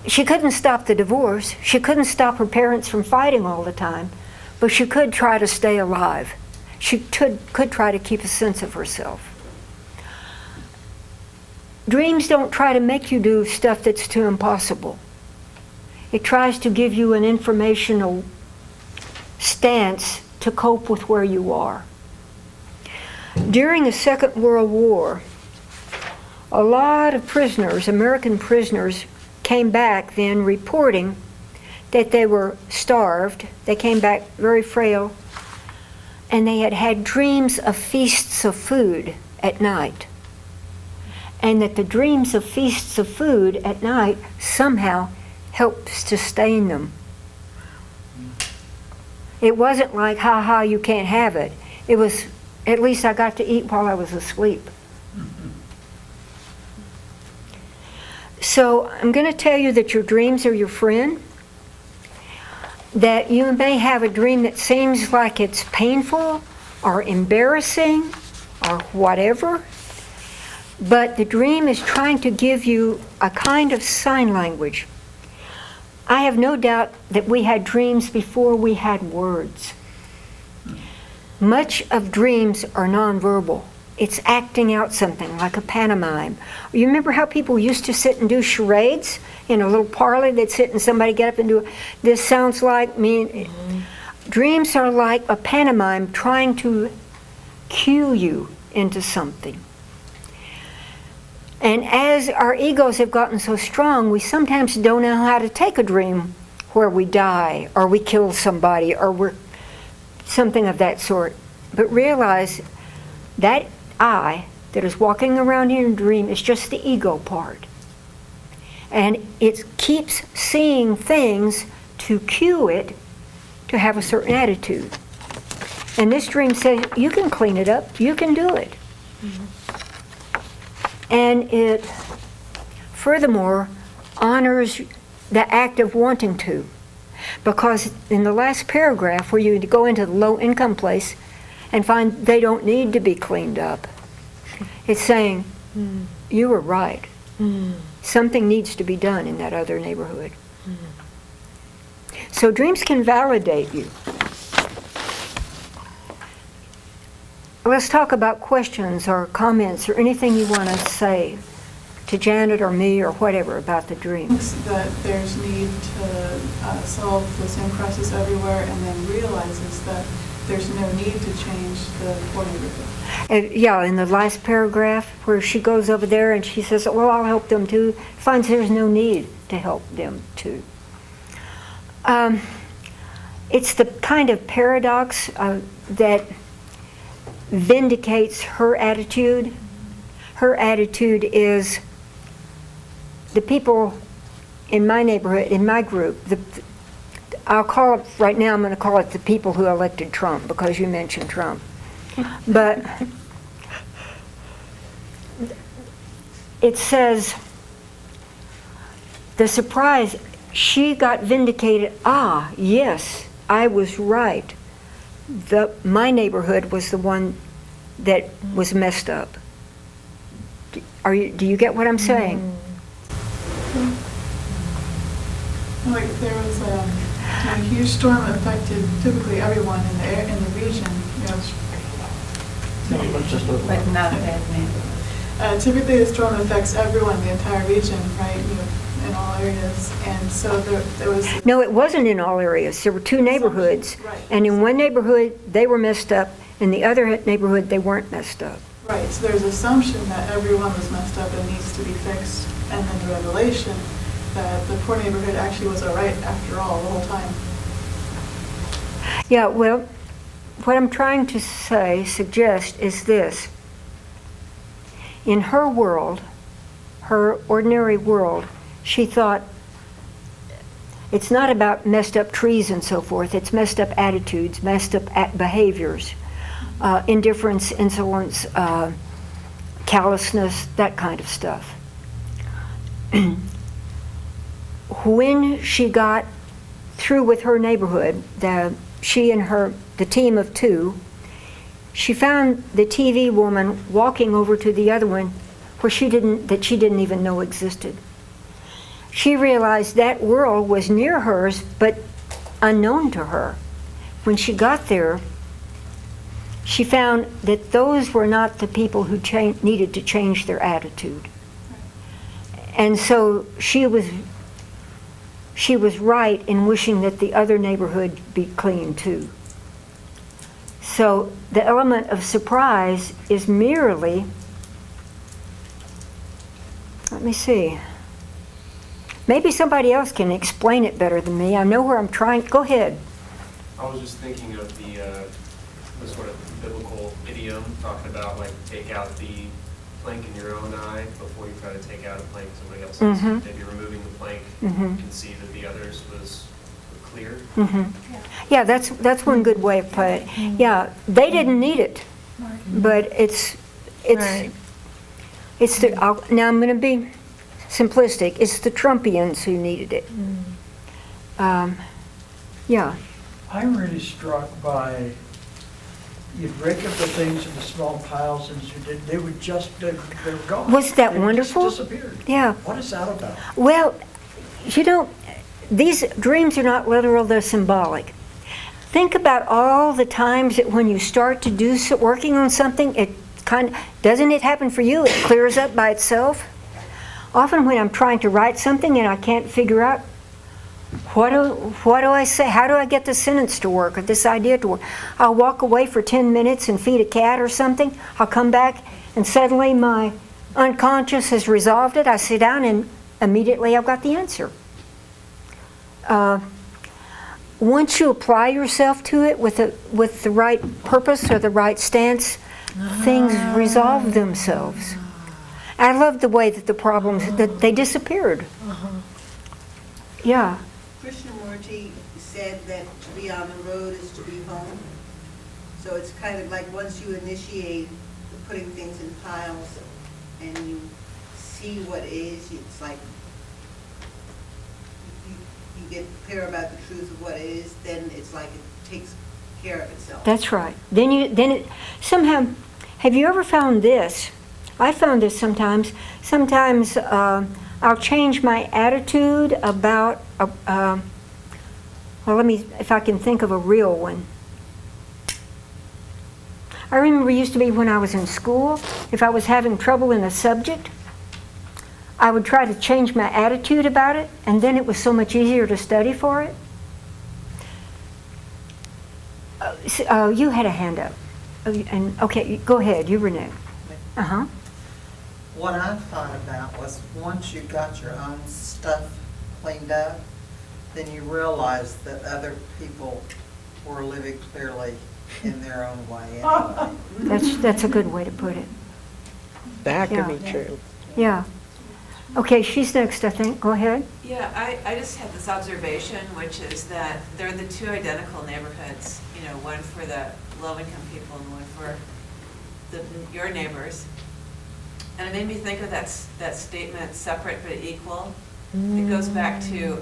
She couldn't stop the divorce. She couldn't stop her parents from fighting all the time, but she could try to stay alive. She could try to keep a sense of herself. Dreams don't try to make you do stuff that's too impossible. It tries to give you an informational stance to cope with where you are. During the Second World War, a lot of prisoners, American prisoners, came back then reporting that they were starved. They came back very frail, and they had had dreams of feasts of food at night. And that the dreams of feasts of food at night somehow helped sustain them. It wasn't like, ha ha, you can't have it. It was, at least I got to eat while I was asleep. So I'm going to tell you that your dreams are your friend, that you may have a dream that seems like it's painful or embarrassing or whatever, but the dream is trying to give you a kind of sign language. I have no doubt that we had dreams before we had words. Much of dreams are nonverbal. It's acting out something, like a pantomime. You remember how people used to sit and do charades in a little parlor? They'd sit and somebody get up and do, this sounds like me. Mm-hmm. Dreams are like a pantomime trying to cue you into something. And as our egos have gotten so strong, we sometimes don't know how to take a dream where we die or we kill somebody or we're something of that sort. But realize that I that is walking around in a dream is just the ego part. And it keeps seeing things to cue it to have a certain attitude. And this dream says, you can clean it up, you can do it. Mm-hmm. And it, furthermore, honors the act of wanting to. Because in the last paragraph, where you go into the low-income place and find they don't need to be cleaned up, it's saying, you were right. Something needs to be done in that other neighborhood. So dreams can validate you. Let's talk about questions or comments or anything you want to say to Janet or me or whatever about the dreams. That there's need to solve the same crisis everywhere, and then realizes that there's no need to change the poor neighborhood. Yeah, in the last paragraph where she goes over there and she says, well, I'll help them too, finds there's no need to help them too. It's the kind of paradox that vindicates her attitude. Her attitude is the people in my neighborhood, in my group, I'll call it, right now I'm going to call it the people who elected Trump because you mentioned Trump. But it says, the surprise, she got vindicated, yes, I was right. My neighborhood was the one that was messed up. Do you get what I'm saying? Like there was a huge storm that affected typically everyone in the region. But not that many. Typically, the storm affects everyone, the entire region, right? In all areas, and so there was. No, it wasn't in all areas. There were two neighborhoods, right. And in one neighborhood they were messed up, in the other neighborhood they weren't messed up. Right. So there's assumption that everyone was messed up and needs to be fixed, and then the revelation that the poor neighborhood actually was all right after all the whole time. Yeah. Well, what I'm trying to suggest is this. In her world, her ordinary world, she thought it's not about messed up trees and so forth, it's messed up attitudes, messed up behaviors, indifference, insolence, callousness, that kind of stuff. When she got through with her neighborhood, she and the team of two, she found the TV woman walking over to the other one where she didn't even know existed. she realized that world was near hers, but unknown to her. When she got there, she found that those were not the people who needed to change their attitude. And so she was right in wishing that the other neighborhood be clean too. So the element of surprise is merely, let me see, maybe somebody else can explain it better than me. I know where I'm trying, go ahead. I was just thinking of the sort of biblical idiom talking about like take out the plank in your own eye before you try to take out a plank in somebody else's. Mhm. Maybe removing the plank, Mhm. you can see that the others was clear. Yeah, that's one good way of putting it. Yeah, they didn't need it, but it's Right. now I'm going to be simplistic. It's the Trumpians who needed it. Yeah. I'm really struck by, you'd rake up the things into small piles, and as you did, they would just, they're gone. Was that They would just wonderful? disappeared. Yeah. What is that about? Well, these dreams are not literal, they're symbolic. Think about all the times that when you start to do working on something, doesn't it happen for you? It clears up by itself. Often when I'm trying to write something and I can't figure out what do I say? How do I get this sentence to work or this idea to work? I'll walk away for 10 minutes and feed a cat or something. I'll come back and suddenly my unconscious has resolved it. I sit down and immediately I've got the answer. Once you apply yourself to it with the right purpose or the right stance, things resolve themselves. I love the way that the problems, that they disappeared. Yeah. Krishnamurti said that to be on the road is to be home. So it's kind of like once you initiate putting things in piles and you see what is, it's like you get clear about the truth of what is, then it's like it takes care of itself. That's right. Somehow, have you ever found this? I found this sometimes. Sometimes I'll change my attitude about, well, if I can think of a real one. I remember it used to be when I was in school, if I was having trouble in a subject, I would try to change my attitude about it, and then it was so much easier to study for it. You had a hand up. Okay, go ahead, you Renee. Uh-huh. What I thought about was once you got your own stuff cleaned up, then you realize that other people were living clearly in their own way anyway. That's a good way to put it. That could Yeah. be true. Yeah. Okay, she's next, I think. Go ahead. Yeah, I just had this observation, which is that they're the two identical neighborhoods, one for the low-income people and one for your neighbors. And it made me think of that statement, separate but equal. It goes back to,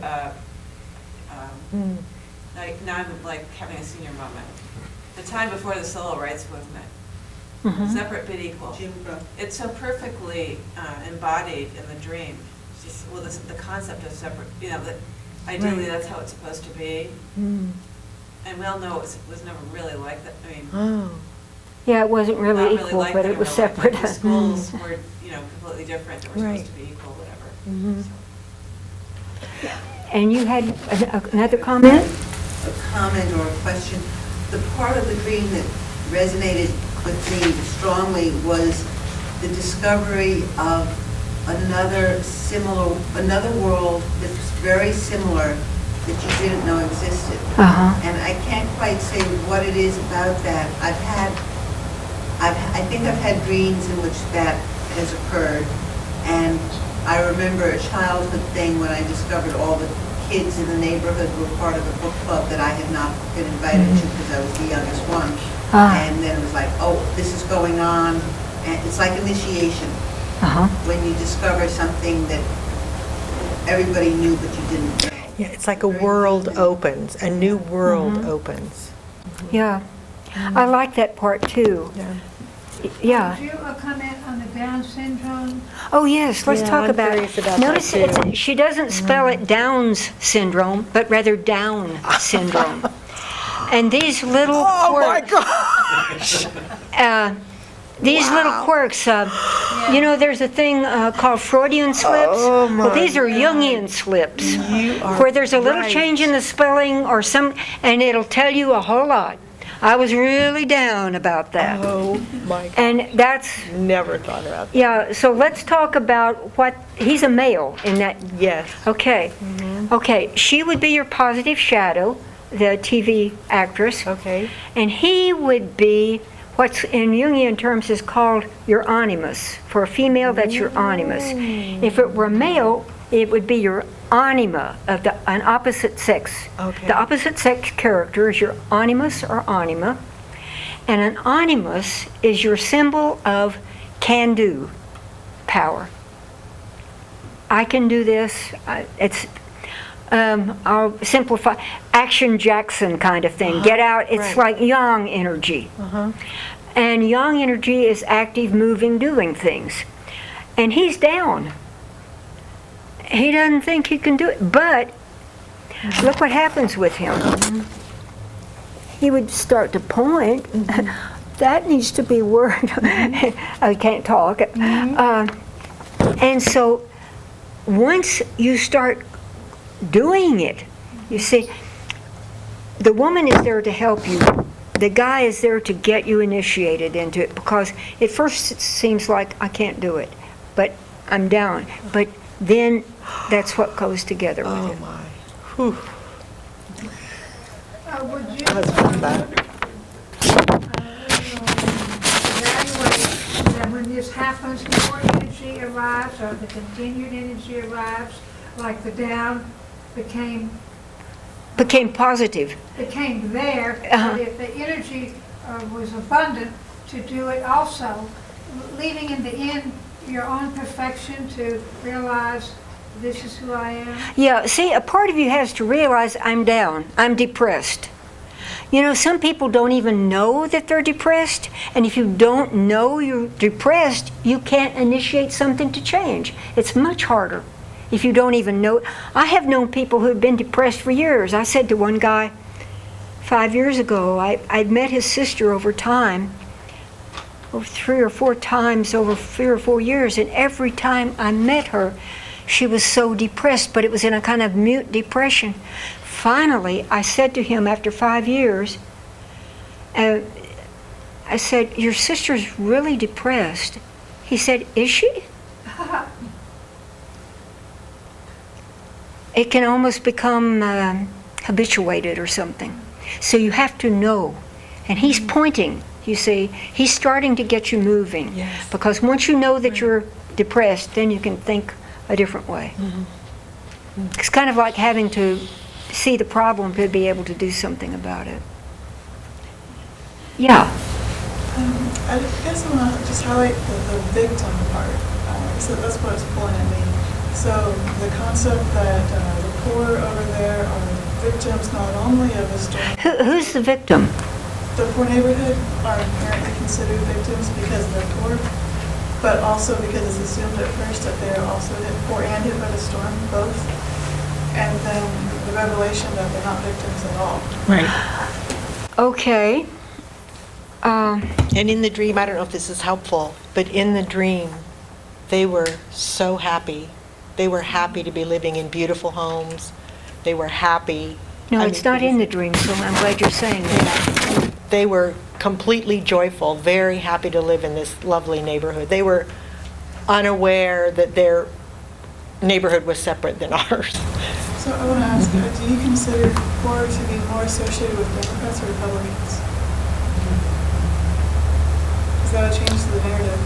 now I'm like having a senior moment. The time before the civil rights movement. Separate but equal. Jim Crow. It's so perfectly embodied in the dream. It's just, well, the concept of separate, that ideally that's how it's supposed to be. And we all know it was never really like that. I mean, Yeah, it wasn't not really really equal, like but that it was in real life. separate. Like the schools were, completely different. They were Right. supposed to be equal, whatever. So. And you had another comment? A comment or a question. The part of the dream that resonated with me strongly was the discovery of another world that's very similar that you didn't know existed. And I can't quite say what it is about that. I think I've had dreams in which that has occurred, and I remember a childhood thing when I discovered all the kids in the neighborhood were part of a book club that I had not been invited to because I was the youngest one. And then it was like, oh, this is going on, and it's like initiation. When you discover something that everybody knew but you didn't know. Yeah, it's like a world opens, a new world opens. Yeah. I like that part too. Yeah. Yeah. Could you comment on the Down syndrome? Oh, yes, let's Yeah, talk I'm about curious it. about Notice that, too. she doesn't spell it Downs syndrome, but rather Down syndrome. And these little quirks. These little quirks, you know, there's a thing called Freudian slips. Well, these are Jungian slips, where there's a little change in the spelling or and it'll tell you a whole lot. I was really down about that. Oh, my God. And that's, Never thought about that. yeah, so let's talk about he's a male in that. Yes. Okay. Okay, she would be your positive shadow, the TV actress. Okay. And he would be what's in Jungian terms is called your animus. For a female, that's your animus. If it were a male, it would be your anima of an opposite sex. Okay. The opposite sex character is your animus or anima. And an animus is your symbol of can-do power. I can do this. I'll simplify. Action Jackson kind of thing. Get out. It's like yang energy. And yang energy is active, moving, doing things. And he's down. He doesn't think he can do it. But look what happens with him. He would start to point. That needs to be word. I can't talk. And so once you start doing it, you see, the woman is there to help you. The guy is there to get you initiated into it, because at first it seems like I can't do it, but I'm down. But then that's what goes together with Oh, it. my. Whew. Would you That. evaluate that when this happens, more energy arrives, or the continued energy arrives, like the down became Positive. there, but if the energy was abundant to do it also, leaving in the end your own perfection to realize this is who I am? Yeah, see, a part of you has to realize I'm down, I'm depressed. You know, some people don't even know that they're depressed, and if you don't know you're depressed, you can't initiate something to change. It's much harder if you don't even know. I have known people who have been depressed for years. I said to one guy 5 years ago, I'd met his sister over time, 3 or 4 times over 3 or 4 years, and every time I met her, she was so depressed, but it was in a kind of mute depression. Finally, I said to him after 5 years, I said, your sister's really depressed. He said, is she? It can almost become habituated or something. So you have to know. And he's pointing, you see. He's starting to get you moving. Yes. Because once you know that you're depressed, then you can think a different way. It's kind of like having to see the problem to be able to do something about it. Yeah. I guess I want to just highlight the victim part. So that's what was pulling at me. So the concept that the poor over there are victims not only of a storm. Who's the victim? The poor neighborhood are inherently considered victims because they're poor, but also because it's assumed at first that they're also poor and hit by the storm, both. And then the revelation that they're not victims at all. Right. Okay. And in the dream, I don't know if this is helpful, but in the dream, they were so happy. They were happy to be living in beautiful homes. They were happy. No, it's not in the dream, so I'm glad you're saying that. They were completely joyful, very happy to live in this lovely neighborhood. They were unaware that their neighborhood was separate than ours. So I want to ask, do you consider poor to be more associated with Democrats or Republicans? Is that a change to the narrative?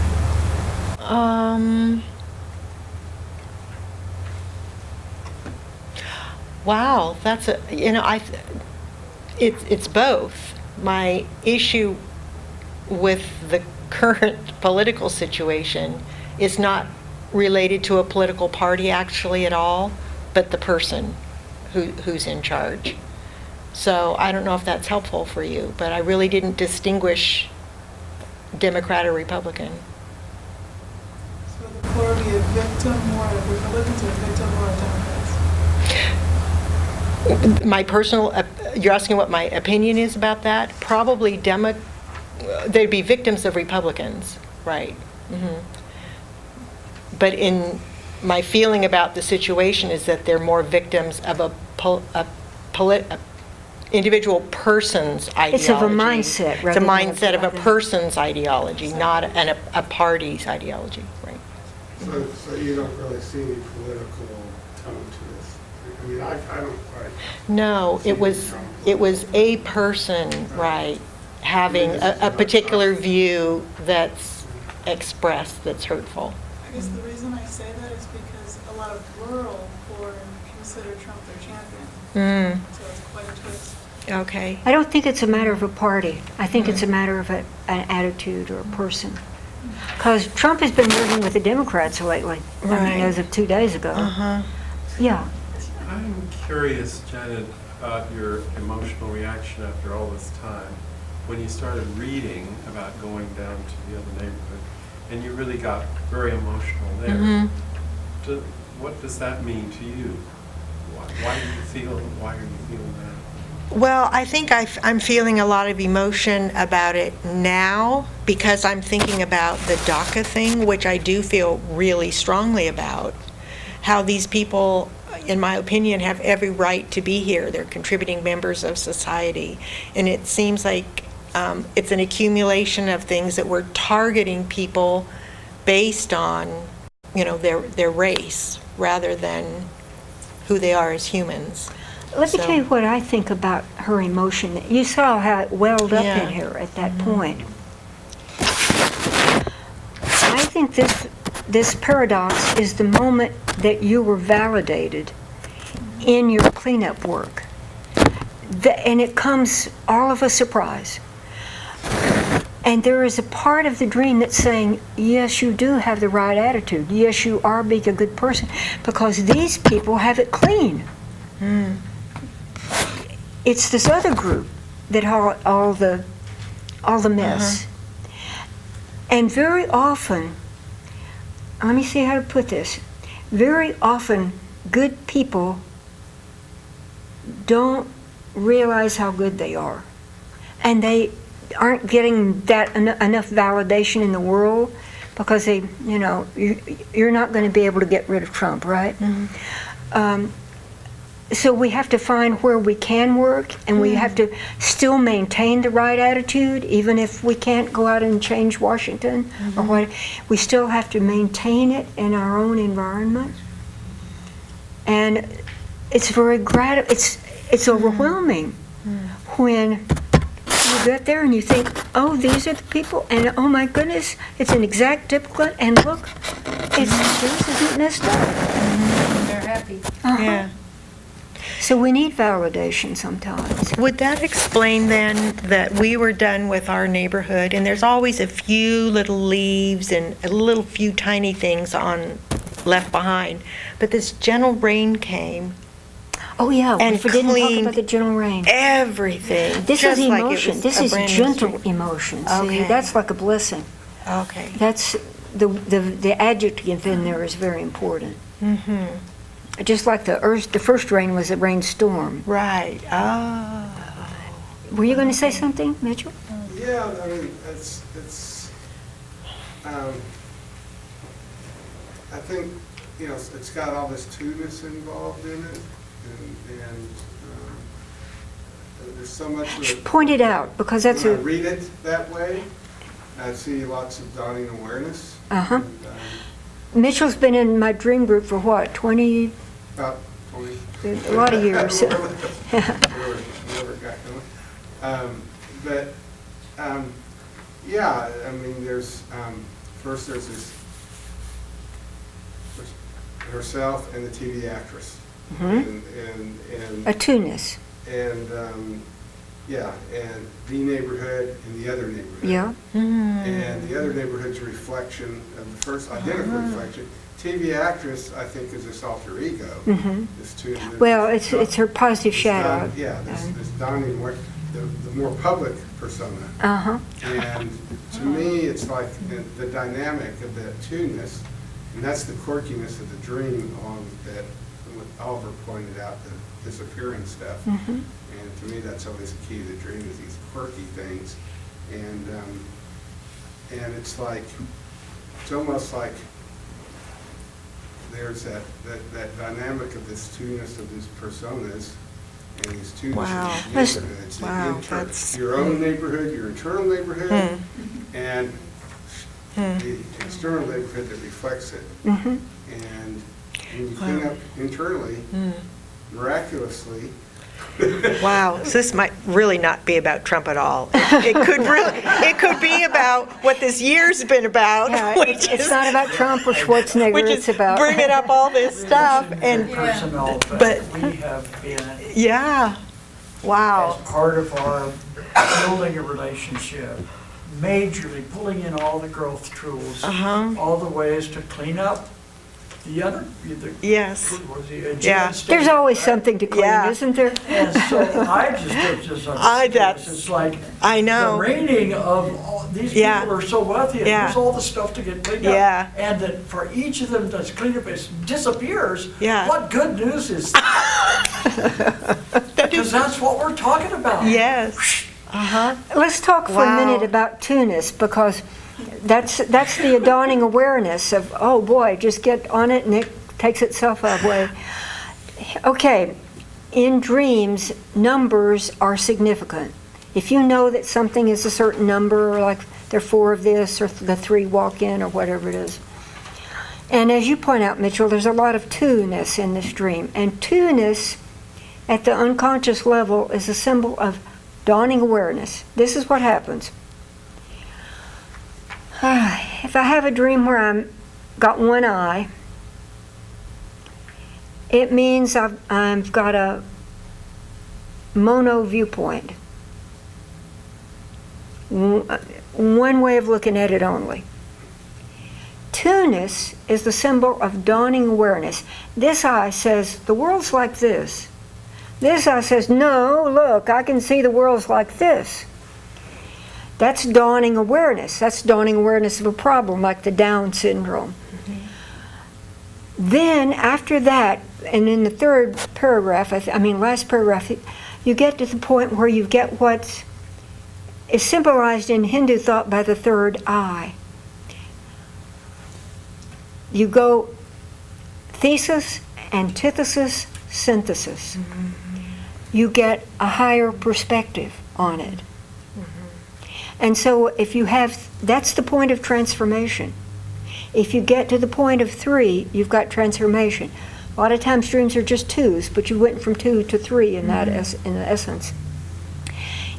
Wow, that's it's both. My issue with the current political situation is not related to a political party actually at all, but the person who's in charge. So I don't know if that's helpful for you, but I really didn't distinguish Democrat or Republican. So the poor would be a victim more of Republicans or a victim more of Democrats? My personal, you're asking what my opinion is about that? Probably they'd be victims of Republicans, right? But in my feeling about the situation is that they're more victims of a individual person's ideology. It's of a mindset It's rather a than mindset of a other. person's ideology, not a party's ideology, right? So you don't really see any political tone to this? I mean, I don't quite. No, it was a person, right, having a particular view that's expressed that's hurtful. I guess the reason I say that is because a lot of rural poor consider Trump their champion. So it's quite a twist. Okay. I don't think it's a matter of a party. I think it's a matter of an attitude or a person. Because Trump has been working with the Democrats lately. I Right. mean, as of 2 days ago. Yeah. I'm curious, Janet, about your emotional reaction after all this time, when you started reading about going down to the other neighborhood, and you really got very emotional there. What does that mean to you? Why are you feeling that? Well, I think I'm feeling a lot of emotion about it now because I'm thinking about the DACA thing, which I do feel really strongly about. How these people, in my opinion, have every right to be here. They're contributing members of society. And it seems like it's an accumulation of things that we're targeting people based on, their race rather than who they are as humans. Let me tell you what I think about her emotion. You saw how it welled up Yeah. in her at that point. I think this paradox is the moment that you were validated in your cleanup work. And it comes all of a surprise. And there is a part of the dream that's saying, yes, you do have the right attitude. Yes, you are being a good person. Because these people have it clean. It's this other group that all the mess. And very often, let me see how to put this. Very often, good people don't realize how good they are. And they aren't getting that enough validation in the world because you're not going to be able to get rid of Trump, right? So we have to find where we can work, and we have to still maintain the right attitude, even if we can't go out and change Washington or what. We still have to maintain it in our own environment, and it's very it's overwhelming when you get there and you think, oh, these are the people, and oh my goodness, it's an exact duplicate, and look, this isn't messed up. They're happy. Yeah. So we need validation sometimes. Would that explain then that we were done with our neighborhood and there's always a few little leaves and a little few tiny things left behind, but this gentle rain came Oh yeah, and we didn't talk cleaned about the gentle rain. everything. This just is like it emotion. was This a is brand new gentle street. emotion. Okay. See, that's like a blessing. Okay. That's the adjective in there is very important. Just like the first rain was a rainstorm. Right. Oh. Were you going to say something, Mitchell? Yeah, I mean, I think, it's got all this two-ness involved in it, and there's so much of it. Point it out, because that's When I a... read it that way, I see lots of dawning awareness. Uh-huh. And, Mitchell's been in my dream group for what, 20, about 20. a lot of years. Whatever it got going. Yeah, I mean, there's, first there's this, herself and the TV actress. And A two-ness. and the neighborhood and the other neighborhood. Yeah. And the other neighborhood's a reflection of the first identical reflection. TV actress, I think, is this alter ego. This Well, it's her positive shadow. This dawning where, the more public persona. Uh-huh. And to me, it's like the dynamic of that two-ness, and that's the quirkiness of the dream along that what Oliver pointed out, the disappearing stuff. Mhm. And to me, that's always the key to the dream, is these quirky things. And it's like, it's almost like there's that dynamic of this two-ness of these personas, and these two Wow. different neighborhoods. Wow, that's- Your own neighborhood, your internal neighborhood, and Hmm. the external neighborhood that reflects it. Mhm. And when you clean up internally, miraculously, Wow, so this might really not be about Trump at all. It could be about what this year's been about, Yeah, which it's is, not about Trump or Schwarzenegger, which it's is about. bringing up all this stuff, and, Personnel, but- but we have been, yeah, wow. as part of our building a relationship, majorly pulling in all the growth tools, Uh-huh. all the ways to clean up the other, Yes. the Yeah. Aegean state, There's always right? something to clean, Yeah. isn't there? And so I just that's- it's like I the know. reigning of all, these Yeah. people are so wealthy, and Yeah. there's all the stuff to get cleaned up. Yeah. And that for each of them that's cleaned up, it disappears. Yeah. What good news is that? Because that's what we're talking about. Yes. Uh-huh. Let's talk for a Wow. minute about two-ness, because that's the dawning awareness of, oh boy, just get on it and it takes itself away. Okay, in dreams, numbers are significant. If you know that something is a certain number, like there are 4 of this, or the 3 walk in, or whatever it is. And as you point out, Mitchell, there's a lot of two-ness in this dream. And two-ness at the unconscious level is a symbol of dawning awareness. This is what happens. If I have a dream where I'm got one eye, it means I've got a mono viewpoint. One way of looking at it only. Two-ness is the symbol of dawning awareness. This eye says, the world's like this. This eye says, no, look, I can see the world's like this. That's dawning awareness. That's dawning awareness of a problem, like the Down syndrome. Then, after that, and in the third paragraph, last paragraph, you get to the point where you get what is symbolized in Hindu thought by the third eye. You go thesis, antithesis, synthesis. You get a higher perspective on it. And so if you have, that's the point of transformation. If you get to the point of 3, you've got transformation. A lot of times dreams are just 2s, but you went from 2 to 3 in that in essence.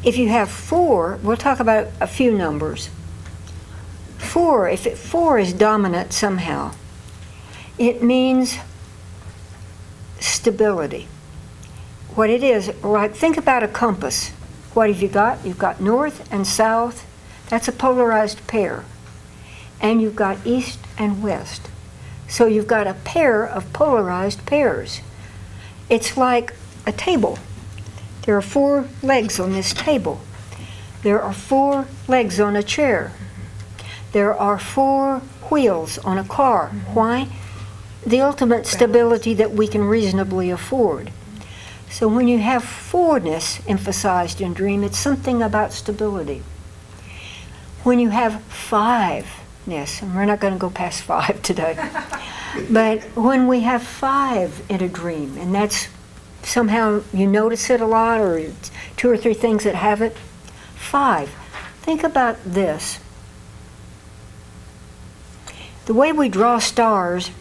If you have 4, we'll talk about a few numbers. 4, if 4 is dominant somehow, it means stability. What it is, like think about a compass. What have you got? You've got north and south. That's a polarized pair. And you've got east and west. So you've got a pair of polarized pairs. It's like a table. There are 4 legs on this table. There are 4 legs on a chair. There are 4 wheels on a car. Why? The ultimate stability that we can reasonably afford. So when you have 4-ness emphasized in dream, it's something about stability. When you have 5-ness, and we're not going to go past 5 today, but when we have 5 in a dream, and that's somehow you notice it a lot, or it's 2 or 3 things that have it, 5. Think about this. The way we draw stars,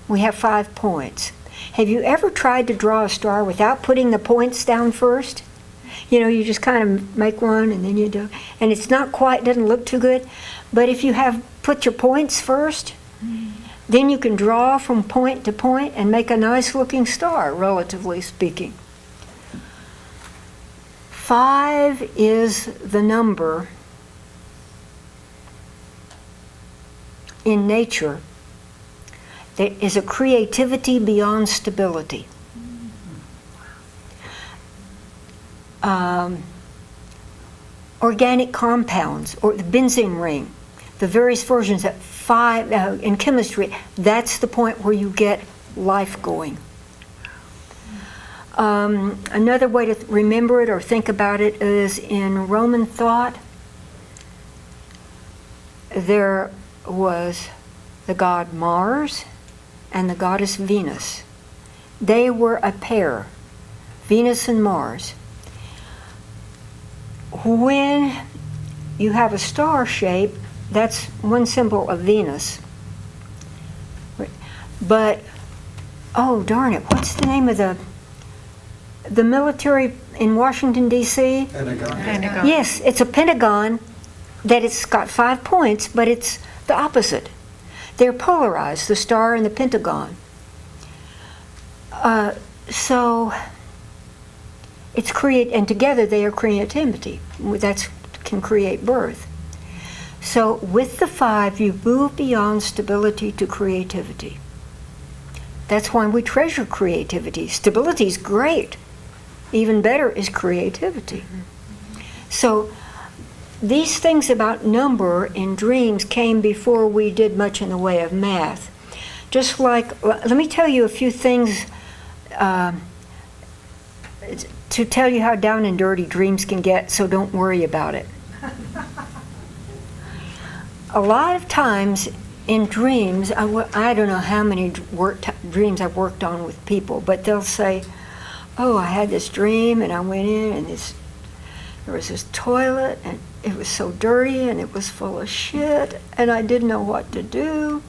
we have 5 points. Have you ever tried to draw a star without putting the points down first? You know, you just kind of make one and then you do, and it's not quite, doesn't look too good. But if you have put your points first, then you can draw from point to point and make a nice looking star, relatively speaking. 5 is the number in nature that is a creativity beyond stability. organic compounds, or the benzene ring, the various versions at 5 in chemistry, that's the point where you get life going. Another way to remember it or think about it is in Roman thought, there was the god Mars and the goddess Venus. They were a pair, Venus and Mars. When you have a star shape, that's one symbol of Venus. But, oh darn it, what's the name of the military in Washington, D.C.? Pentagon. Yes, it's a pentagon that it's got 5 points, but it's the opposite. They're polarized, the star and the pentagon. So it's and together they are creativity. That can create birth. So with the 5, you move beyond stability to creativity. That's why we treasure creativity. Stability is great. Even better is creativity. So these things about number in dreams came before we did much in the way of math. Just like, let me tell you a few things to tell you how down and dirty dreams can get, so don't worry about it. A lot of times in dreams, I don't know how many dreams I've worked on with people, but they'll say, oh, I had this dream and I went in and there was this toilet and it was so dirty and it was full of shit and I didn't know what to do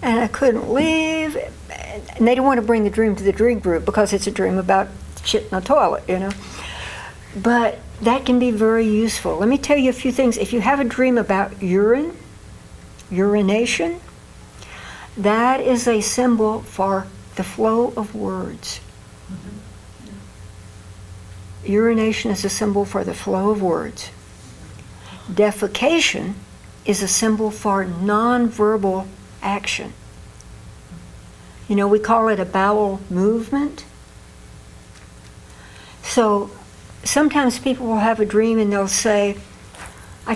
and I couldn't leave. And they don't want to bring the dream to the dream group because it's a dream about shit in a toilet, you know. But that can be very useful. Let me tell you a few things. If you have a dream about urination, that is a symbol for the flow of words. Urination is a symbol for the flow of words. Defecation is a symbol for nonverbal action. You know, we call it a bowel movement. So sometimes people will have a dream and they'll say, I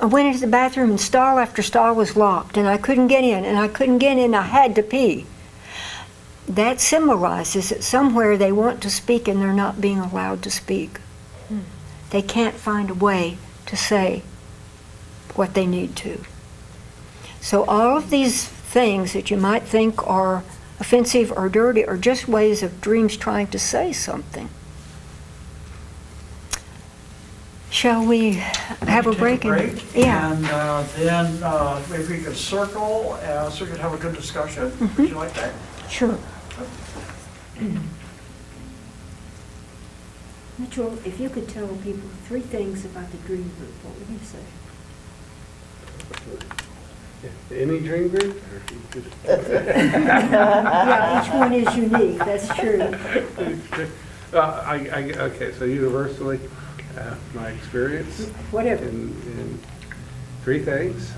went into the bathroom and stall after stall was locked and I couldn't get in and I couldn't get in, I had to pee. That symbolizes that somewhere they want to speak and they're not being allowed to speak. They can't find a way to say what they need to. So all of these things that you might think are offensive or dirty are just ways of dreams trying to say something. Shall we have a break? Yeah. And then maybe we could circle so we could have a good discussion. Would you like that? Sure. Mitchell, if you could tell people 3 things about the dream group, what would you say? Any dream group? Yeah, each one is unique, that's true. Okay, so universally, my experience Whatever. in 3 things.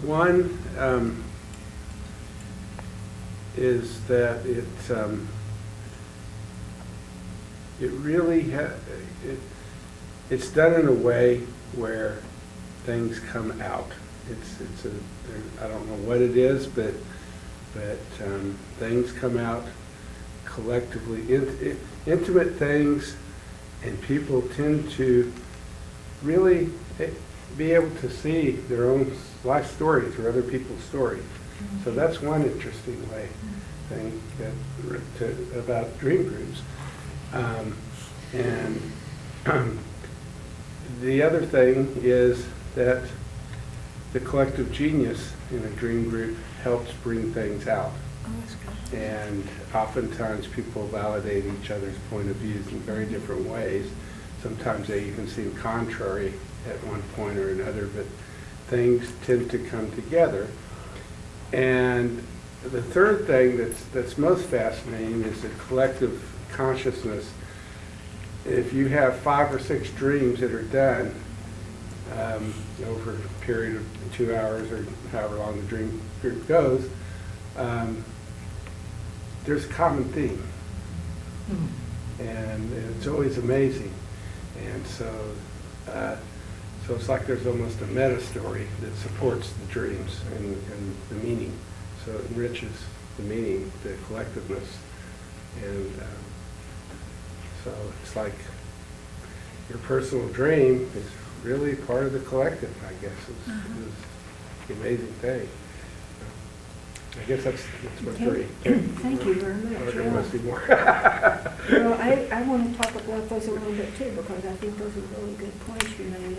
One is that it really it's done in a way where things come out. I don't know what it is, but things come out collectively, intimate things, and people tend to really be able to see their own life stories or other people's stories. So that's one interesting thing about dream groups. And the other thing is that the collective genius in a dream group helps bring things out. And oftentimes people validate each other's point of views in very different ways. Sometimes they even seem contrary at one point or another, but things tend to come together. And the third thing that's most fascinating is the collective consciousness. If you have 5 or 6 dreams that are done over a period of 2 hours or however long the dream group goes, there's a common theme. And it's always amazing. And so it's like there's almost a meta story that supports the dreams and the meaning. So it enriches the meaning, the collectiveness. And so it's like your personal dream is really part of the collective, I guess, is the amazing thing. I guess that's my Okay. three. Thank you very much. Or there Yeah. must be more. Well, I want to talk about those a little bit too, because I think those are really good points you made.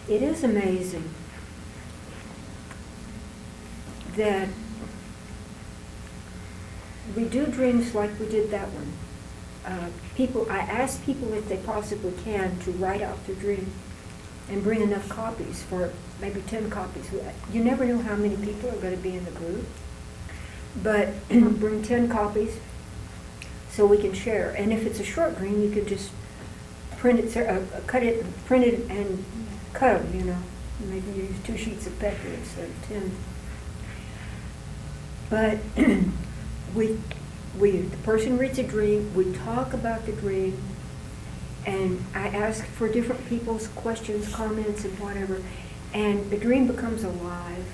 It is amazing that we do dreams like we did that one. I ask people if they possibly can to write out their dream and bring enough copies for maybe 10 copies. You never know how many people are going to be in the group, but bring 10 copies so we can share. And if it's a short dream, you can just print it, cut it, print it, and cut them. You know, maybe you use 2 sheets of paper instead of 10. But the person reads a dream, we talk about the dream, and I ask for different people's questions, comments, and whatever, and the dream becomes alive.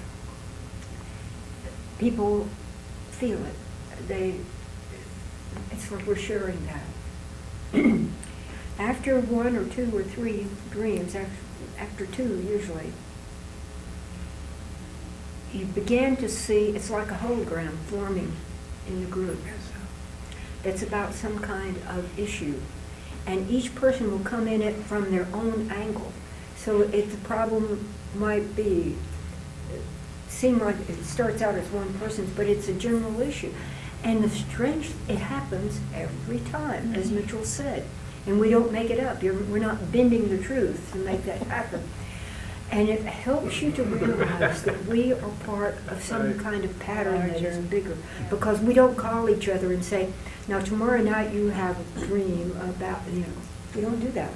People feel it. It's like we're sharing that. After 1 or 2 or 3 dreams, after 2 usually, you begin to see, it's like a hologram forming in the group that's about some kind of issue. And each person will come in it from their own angle. So if the problem might seem like it starts out as one person's, but it's a general issue. And the strange, it happens every time, as Mitchell said. And we don't make it up. We're not bending the truth to make that happen. And it helps you to realize that we are part of some kind of pattern that is bigger. Because we don't call each other and say, now tomorrow night you have a dream about, we don't do that.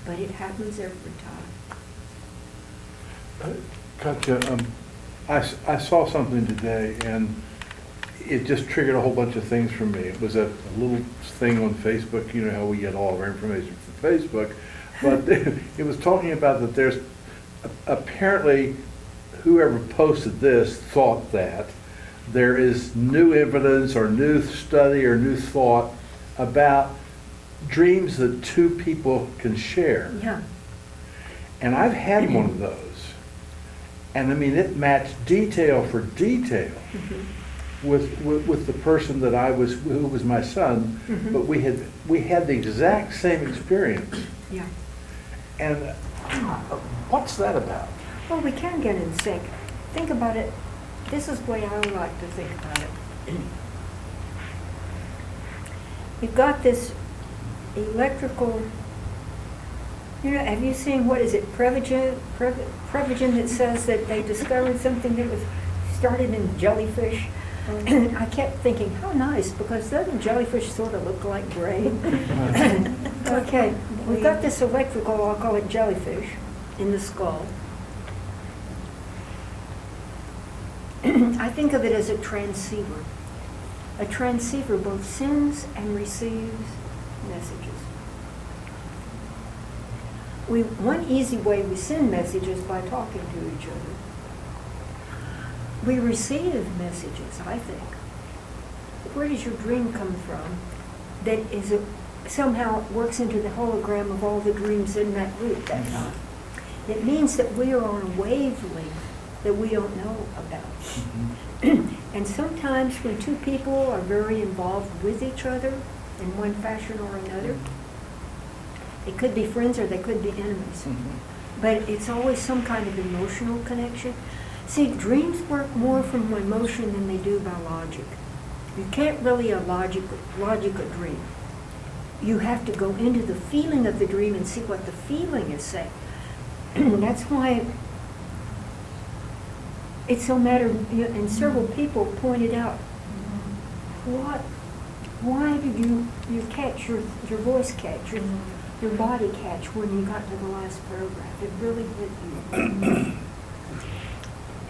But it happens every time. Katya, I saw something today and it just triggered a whole bunch of things for me. It was a little thing on Facebook, you know how we get all of our information from Facebook. But it was talking about that there's apparently whoever posted this thought that there is new evidence or new study or new thought about dreams that 2 people can share. Yeah. And I've had one of those. And I mean, it matched detail for detail with the person that who was my son, but we had the exact same experience. Yeah. And what's that about? Well, we can get in sync. Think about it. This is the way I like to think about it. You've got this electrical, have you seen, what is it, Prevagen that says that they discovered something that was started in jellyfish? I kept thinking, how nice, because doesn't jellyfish sort of look like brain? Okay, we've got this electrical, I'll call it jellyfish, in the skull. I think of it as a transceiver. A transceiver both sends and receives messages. One easy way we send messages by talking to each other. We receive messages, I think. Where does your dream come from that somehow works into the hologram of all the dreams in that group that time? It means that we are on a wavelength that we don't know about. And sometimes when 2 people are very involved with each other in one fashion or another, it could be friends or they could be enemies. But it's always some kind of emotional connection. See, dreams work more from emotion than they do by logic. You can't really logic a dream. You have to go into the feeling of the dream and see what the feeling is saying. That's why it's so matter, and several people pointed out, why did you catch your voice catch, your body catch when you got to the last paragraph? It really hit you.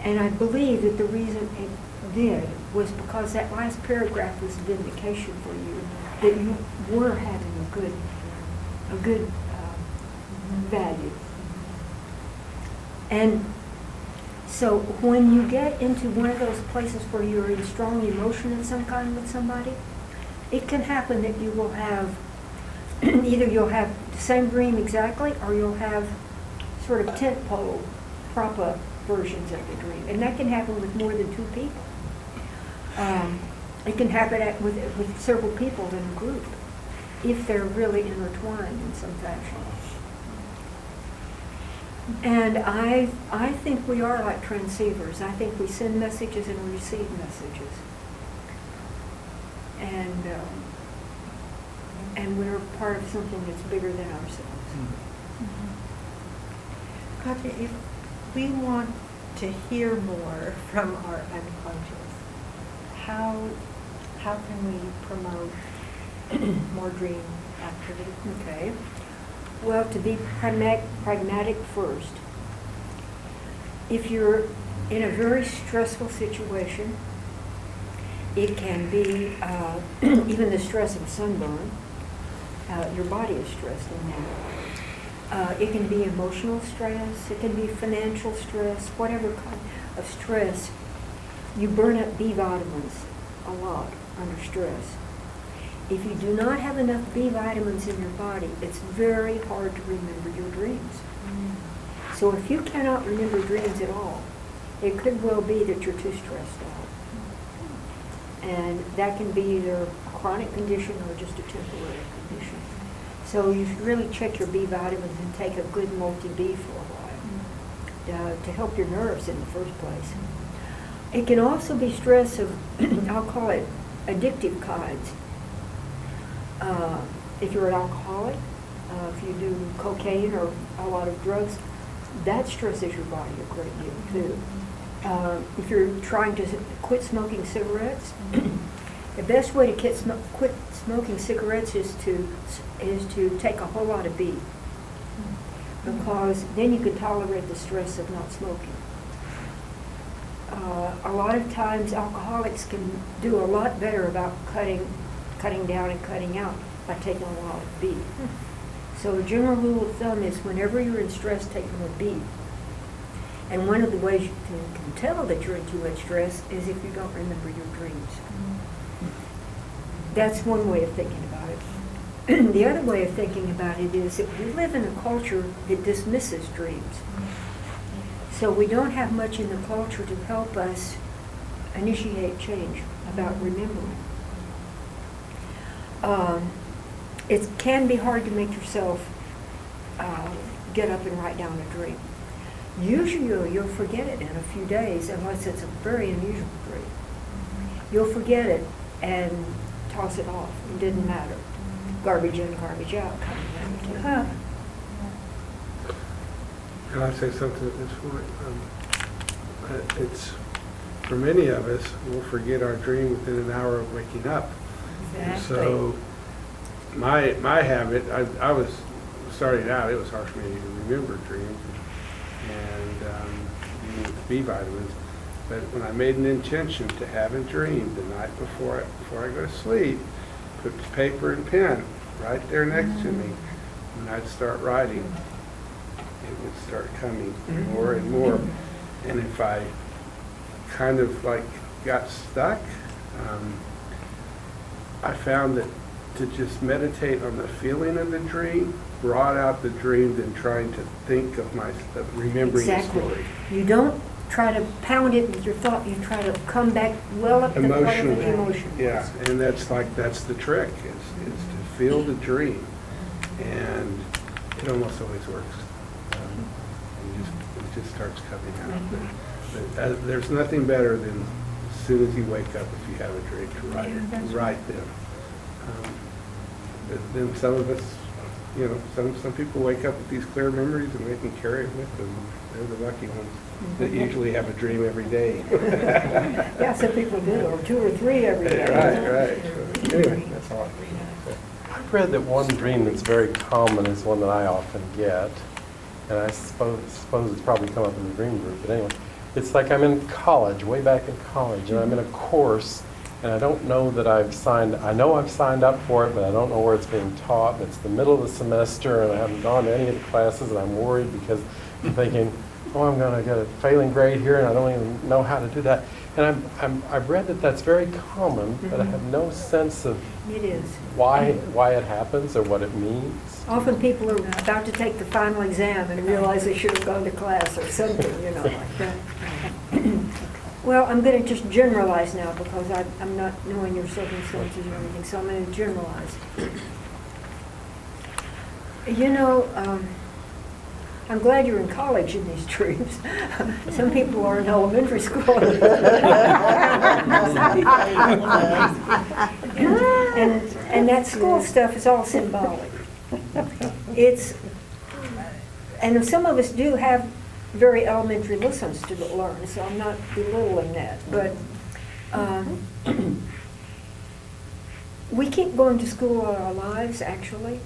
And I believe that the reason it did was because that last paragraph was vindication for you, that you were having a good a good value. And so when you get into one of those places where you're in strong emotion of some kind with somebody, it can happen that you will have, either you'll have the same dream exactly, or you'll have sort of tentpole, prop-up versions of the dream. And that can happen with more than two people. It can happen with several people in a group, if they're really intertwined in some fashion. And I think we are like transceivers. I think we send messages and we receive messages. And we're part of something that's bigger than ourselves. Katya, if we want to hear more from our unconscious, how can we promote more dream activity? Okay. Well, to be pragmatic first, if you're in a very stressful situation, it can be even the stress of a sunburn. Your body is stressed in that. It can be emotional stress. It can be financial stress. Whatever kind of stress. You burn up B vitamins a lot under stress. If you do not have enough B vitamins in your body, it's very hard to remember your dreams. So if you cannot remember dreams at all, it could well be that you're too stressed out. And that can be either a chronic condition or just a temporary condition. So you should really check your B vitamins and take a good multi-B for a while to help your nerves in the first place. It can also be stress of, I'll call it addictive kinds. If you're an alcoholic, if you do cocaine or a lot of drugs, that stresses your body a great deal too. If you're trying to quit smoking cigarettes, the best way to quit smoking cigarettes is to take a whole lot of B, because then you can tolerate the stress of not smoking. A lot of times alcoholics can do a lot better about cutting down and cutting out by taking a lot of B. So a general rule of thumb is whenever you're in stress, take more B. And one of the ways you can tell that you're in too much stress is if you don't remember your dreams. That's one way of thinking about it. The other way of thinking about it is that we live in a culture that dismisses dreams. So we don't have much in the culture to help us initiate change about remembering. It can be hard to make yourself get up and write down a dream. Usually you'll forget it in a few days unless it's a very unusual dream. You'll forget it and toss it off. It didn't matter. Garbage in, garbage out kind of thing. Can I say something at this point? It's, for many of us, we'll forget our dream within an hour of waking up. Exactly. So my habit, I was starting out, it was hard for me to remember dreams and even with B vitamins. But when I made an intention to have a dream the night before I go to sleep, put paper and pen right there next to me, and I'd start writing. It would start coming more and more. And if I kind of like got stuck, I found that to just meditate on the feeling of the dream brought out the dream than trying to think of remembering the story. You don't try to pound it with your thought, you try to come back well up the part of the emotion. Yeah, and that's the trick, is to feel the dream. And it almost always works. It just starts coming out. But there's nothing better than as soon as you wake up, if you have a dream, to write them. But then some of us, some people wake up with these clear memories and they can carry it with them. They're the lucky ones that usually have a dream every day. Yeah, some people do, or 2 or 3 every day. Right. So, anyway, that's all. I've read that one dream that's very common is one that I often get, and I suppose it's probably come up in the dream group, but anyway, it's like I'm in college, way back in college, and I'm in a course And I don't know that I know I've signed up for it, but I don't know where it's being taught. And it's the middle of the semester, and I haven't gone to any of the classes, and I'm worried because I'm thinking, oh, I'm going to get a failing grade here, and I don't even know how to do that. And I've read that that's very common, but I have no sense of It is. why it happens or what it means. Often people are about to take the final exam and realize they should have gone to class or something, like that. Well, I'm going to just generalize now because I'm not knowing your circumstances or anything, so I'm going to generalize. I'm glad you're in college in these dreams. Some people are in elementary school. and that school stuff is all symbolic. And some of us do have very elementary lessons to learn, so I'm not belittling that. But we keep going to school all our lives, actually.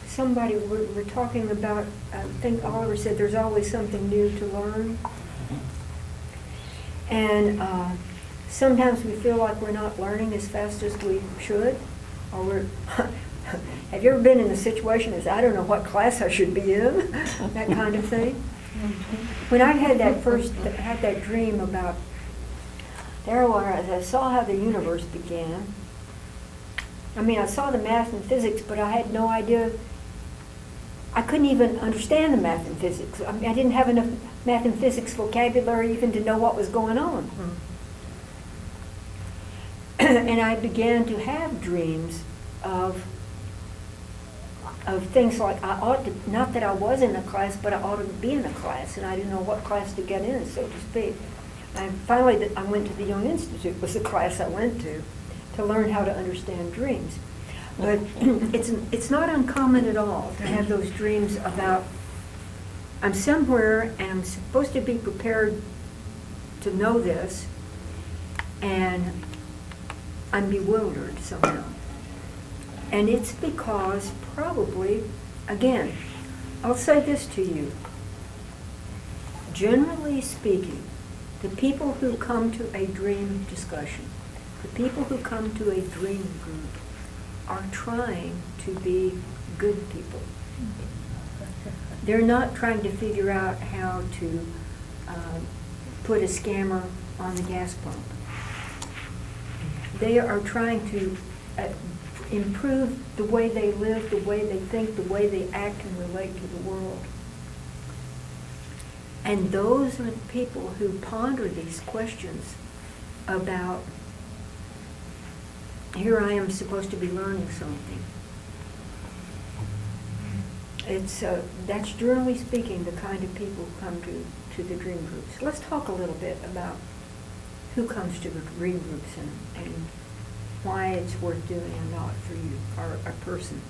Somebody, we're talking about, I think Oliver said there's always something new to learn. And sometimes we feel like we're not learning as fast as we should. Or have you ever been in a situation as I don't know what class I should be in? That kind of thing. When I had that dream about, I saw how the universe began. I mean, I saw the math and physics, but I had no idea. I couldn't even understand the math and physics. I mean, I didn't have enough math and physics vocabulary even to know what was going on. And I began to have dreams of things like not that I was in a class, but I ought to be in a class, and I didn't know what class to get in, so to speak. And finally, I went to the Young Institute, was the class I went to learn how to understand dreams. But it's not uncommon at all to have those dreams about, I'm somewhere and I'm supposed to be prepared to know this, and I'm bewildered somehow. And it's because probably, again, I'll say this to you. Generally speaking, the people who come to a dream discussion, the people who come to a dream group, are trying to be good people. They're not trying to figure out how to put a scammer on the gas pump. They are trying to improve the way they live, the way they think, the way they act and relate to the world. And those are the people who ponder these questions about, here I am supposed to be learning something. That's generally speaking the kind of people who come to the dream groups. Let's talk a little bit about who comes to the dream groups and why it's worth doing or not for you, or a person.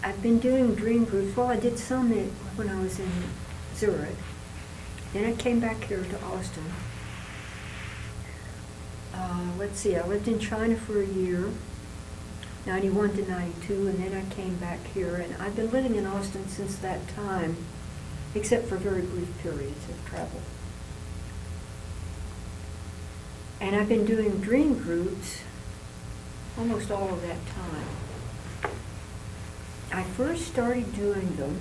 I've been doing dream groups. Well, I did some when I was in Zurich. Then I came back here to Austin. Let's see, I lived in China for a year, 91 to 92, and then I came back here. And I've been living in Austin since that time, except for very brief periods of travel. And I've been doing dream groups almost all of that time. I first started doing them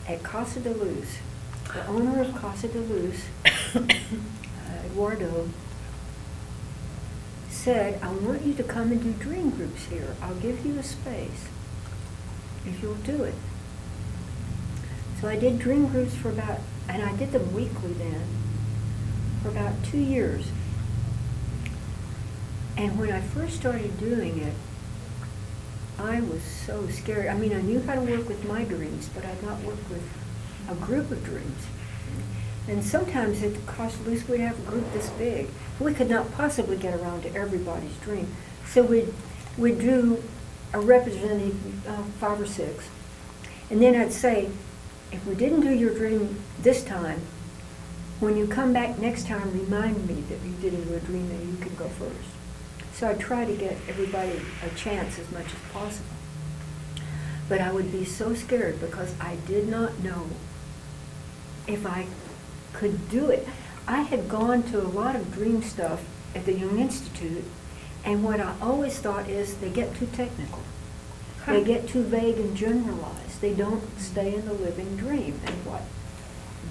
at Casa de Luz. The owner of Casa de Luz, Eduardo, said, I want you to come and do dream groups here. I'll give you a space if you'll do it. So I did dream groups for about, and I did them weekly then, for about 2 years. And when I first started doing it, I was so scared. I mean, I knew how to work with my dreams, but I'd not worked with a group of dreams. And sometimes at the Casa de Luz, we'd have a group this big. We could not possibly get around to everybody's dream. So we'd do a representative, 5 or 6. And then I'd say, if we didn't do your dream this time, when you come back next time, remind me that you didn't do a dream and you can go first. So I try to get everybody a chance as much as possible. But I would be so scared because I did not know if I could do it. I had gone to a lot of dream stuff at the Young Institute, and what I always thought is they get too technical. They get too vague and generalized. They don't stay in the living dream and what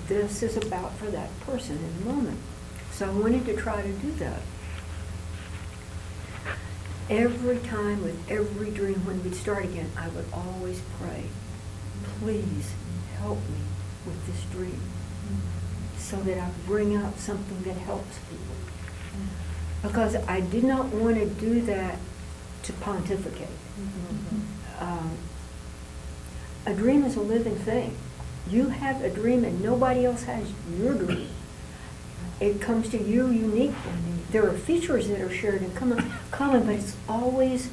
this is about for that person in the moment. So I wanted to try to do that. Every time with every dream when we'd start again, I would always pray, please help me with this dream, so that I bring out something that helps people. Because I did not want to do that to pontificate. A dream is a living thing. You have a dream and nobody else has your dream. It comes to you uniquely. There are features that are shared in common, but it's always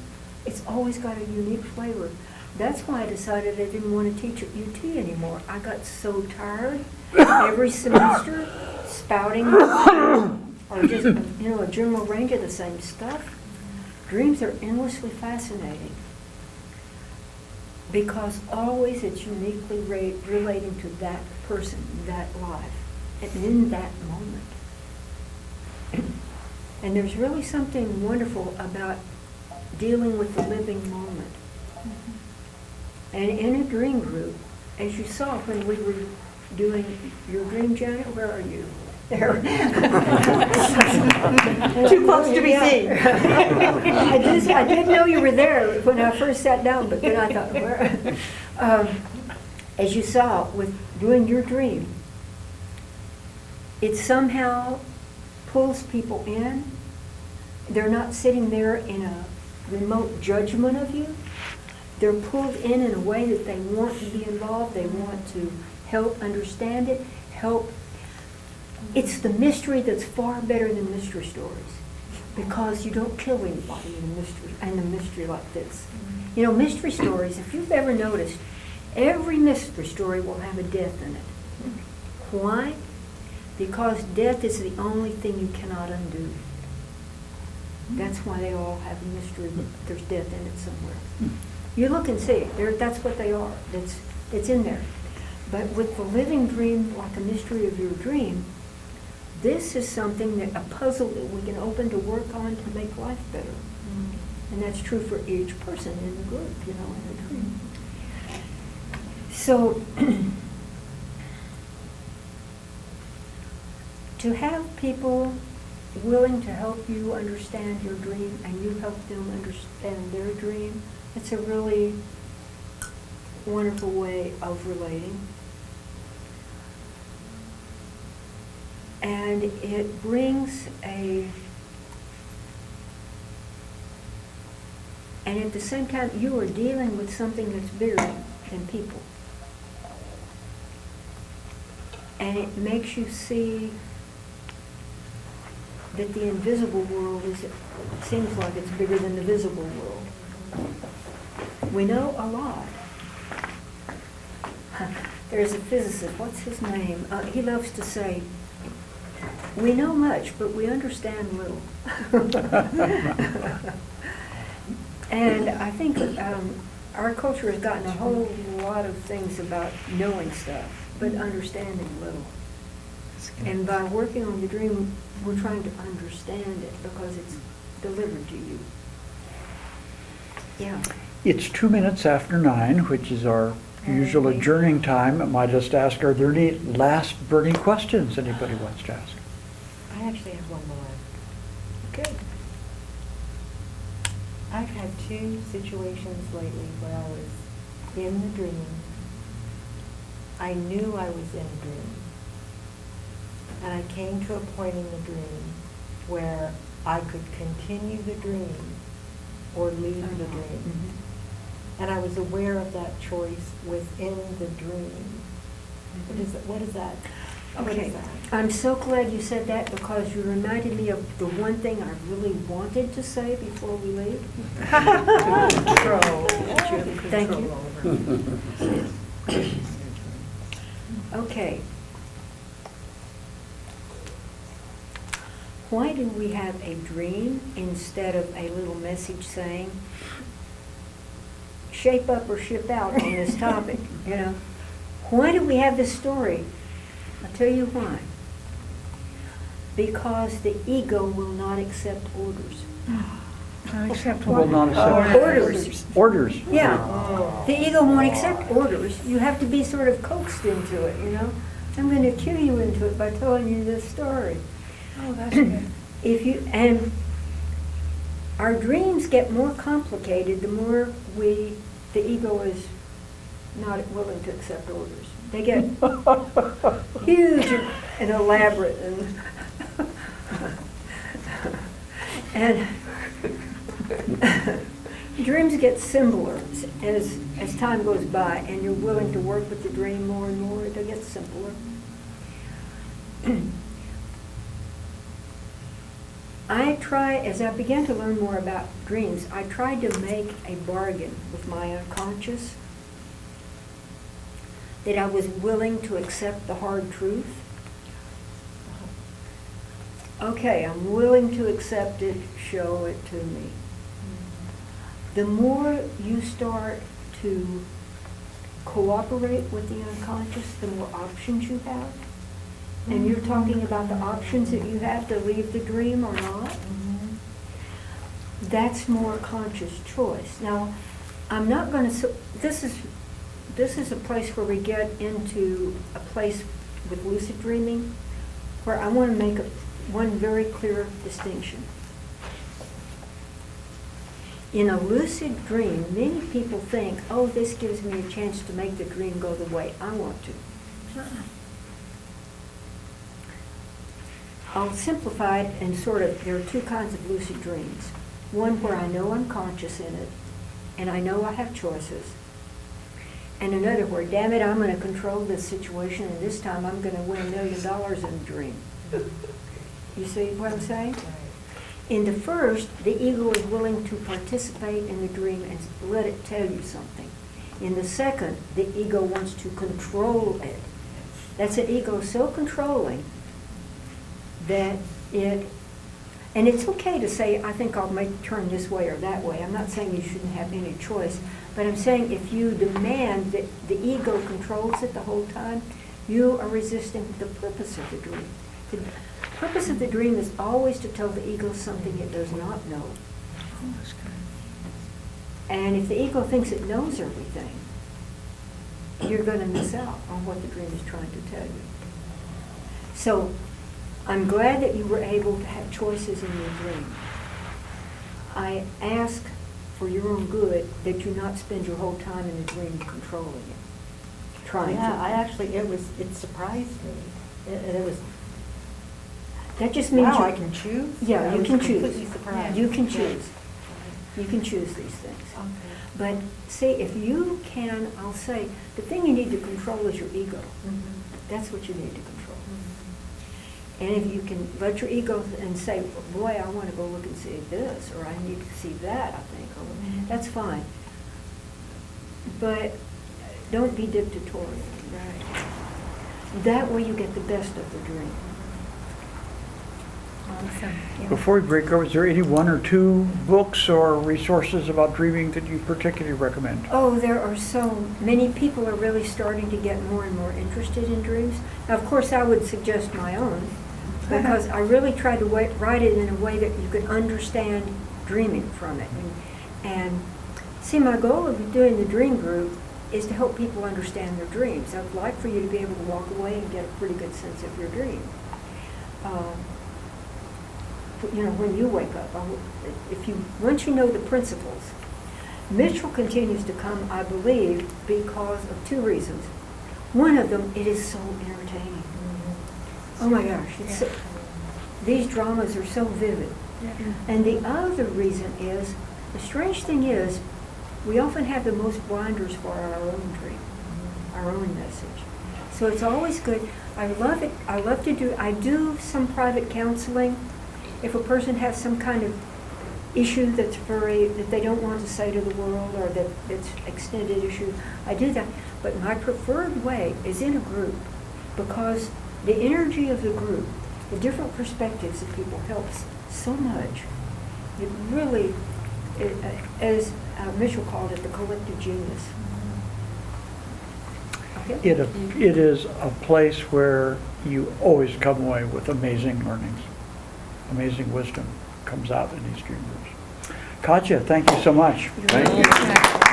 got a unique flavor. That's why I decided I didn't want to teach at UT anymore. I got so tired every semester spouting or just a general range of the same stuff. Dreams are endlessly fascinating because always it's uniquely relating to that person, that life, and in that moment. And there's really something wonderful about dealing with the living moment. And in a dream group, as you saw when we were doing your dream, Janet, where are you? There. Too close to be seen. I did know you were there when I first sat down, but then I thought, where? As you saw with doing your dream, it somehow pulls people in. They're not sitting there in a remote judgment of you. They're pulled in a way that they want to be involved. They want to help understand it, help. It's the mystery that's far better than mystery stories, because you don't kill anybody in a mystery like this. You know, mystery stories, if you've ever noticed, every mystery story will have a death in it. Why? Because death is the only thing you cannot undo. That's why they all have a mystery. There's death in it somewhere. You look and see, that's what they are. It's in there. But with the living dream, like a mystery of your dream, this is something a puzzle that we can open to work on to make life better. And that's true for each person in the group, in a dream. So, to have people willing to help you understand your dream and you help them understand their dream, it's a really wonderful way of relating. And it brings and at the same time, you are dealing with something that's bigger than people. And it makes you see that the invisible world seems like it's bigger than the visible world. We know a lot. There's a physicist, what's his name? He loves to say, we know much, but we understand little. And I think our culture has gotten a whole lot of things about knowing stuff, but understanding little. And by working on the dream, we're trying to understand it because it's delivered to you. Yeah. It's 2 minutes after 9, which is our usual adjourning time. I might just ask, are there any last burning questions anybody wants to ask? I actually have one more. Good. I've had 2 situations lately where I was in the dream. I knew I was in a dream. And I came to a point in the dream where I could continue the dream or leave the dream. Mm-hmm. And I was aware of that choice within the dream. What is that? What Okay, is that? I'm so glad you said that because you reminded me of the one thing I really wanted to say before we leave. Control. Thank you. Okay. Why do we have a dream instead of a little message saying, shape up or ship out on this topic, Why do we have this story? I'll tell you why. Because the ego will not accept orders. Will not accept Orders. orders. Yeah. The ego won't accept orders. You have to be sort of coaxed into it, you know? I'm going to cue you into it by telling you this story. Oh, that's good. And our dreams get more complicated the more the ego is not willing to accept orders. They get huge and elaborate and dreams get simpler as time goes by, and you're willing to work with the dream more and more. They get simpler. As I began to learn more about dreams, I tried to make a bargain with my unconscious that I was willing to accept the hard truth. Okay, I'm willing to accept it, show it to me. The more you start to cooperate with the unconscious, the more options you have. And you're talking about the options that you have to leave the dream or not. That's more conscious choice. Now, I'm not going to, this is a place where we get into a place with lucid dreaming where I want to make one very clear distinction. In a lucid dream, many people think, oh, this gives me a chance to make the dream go the way I want to. I'll simplify it and there are two kinds of lucid dreams. One where I know I'm conscious in it, and I know I have choices. And another where, damn it, I'm going to control this situation, and this time I'm going to win $1 million in the dream. You see what I'm saying? In the first, the ego is willing to participate in the dream and let it tell you something. In the second, the ego wants to control it. That's an ego so controlling that and it's okay to say, I think I'll turn this way or that way. I'm not saying you shouldn't have any choice, but I'm saying if you demand that the ego controls it the whole time, you are resisting the purpose of the dream. The purpose of the dream is always to tell the ego something it does not know. And if the ego thinks it knows everything, you're going to miss out on what the dream is trying to tell you. So I'm glad that you were able to have choices in your dream. I ask for your own good that you not spend your whole time in the dream controlling it, trying to. It surprised me. It was, That just means wow, you I can choose? Yeah, I you was can completely choose. surprised. You can choose. You can choose these things. Okay. But see, if you can, I'll say, the thing you need to control is your ego. That's what you need to control. And if you can let your ego and say, boy, I want to go look and see this, or I need to see that, I think, or that's fine. But don't be dictatorial. Right. That way you get the best of the dream. Awesome. Yeah. Before we break over, is there any one or two books or resources about dreaming that you particularly recommend? Oh, there are so many people are really starting to get more and more interested in dreams. Now, of course, I would suggest my own, because I really tried to write it in a way that you could understand dreaming from it. And see, my goal of doing the dream group is to help people understand their dreams. I'd like for you to be able to walk away and get a pretty good sense of your dream. When you wake up, once you know the principles, Mitchell continues to come, I believe, because of two reasons. One of them, it is so entertaining. Oh my gosh, these dramas are so vivid. And the other reason is, the strange thing is, we often have the most blinders for our own dream, our own message. So it's always good. I love it. I do some private counseling. If a person has some kind of issue that they don't want to say to the world, or that it's extended issue, I do that. But my preferred way is in a group, because the energy of the group, the different perspectives of people helps so much. It really, as Mitchell called it, the collective genius. Okay? It is a place where you always come away with amazing learnings. Amazing wisdom comes out in these dream groups. Katya, thank you so much. Thank you.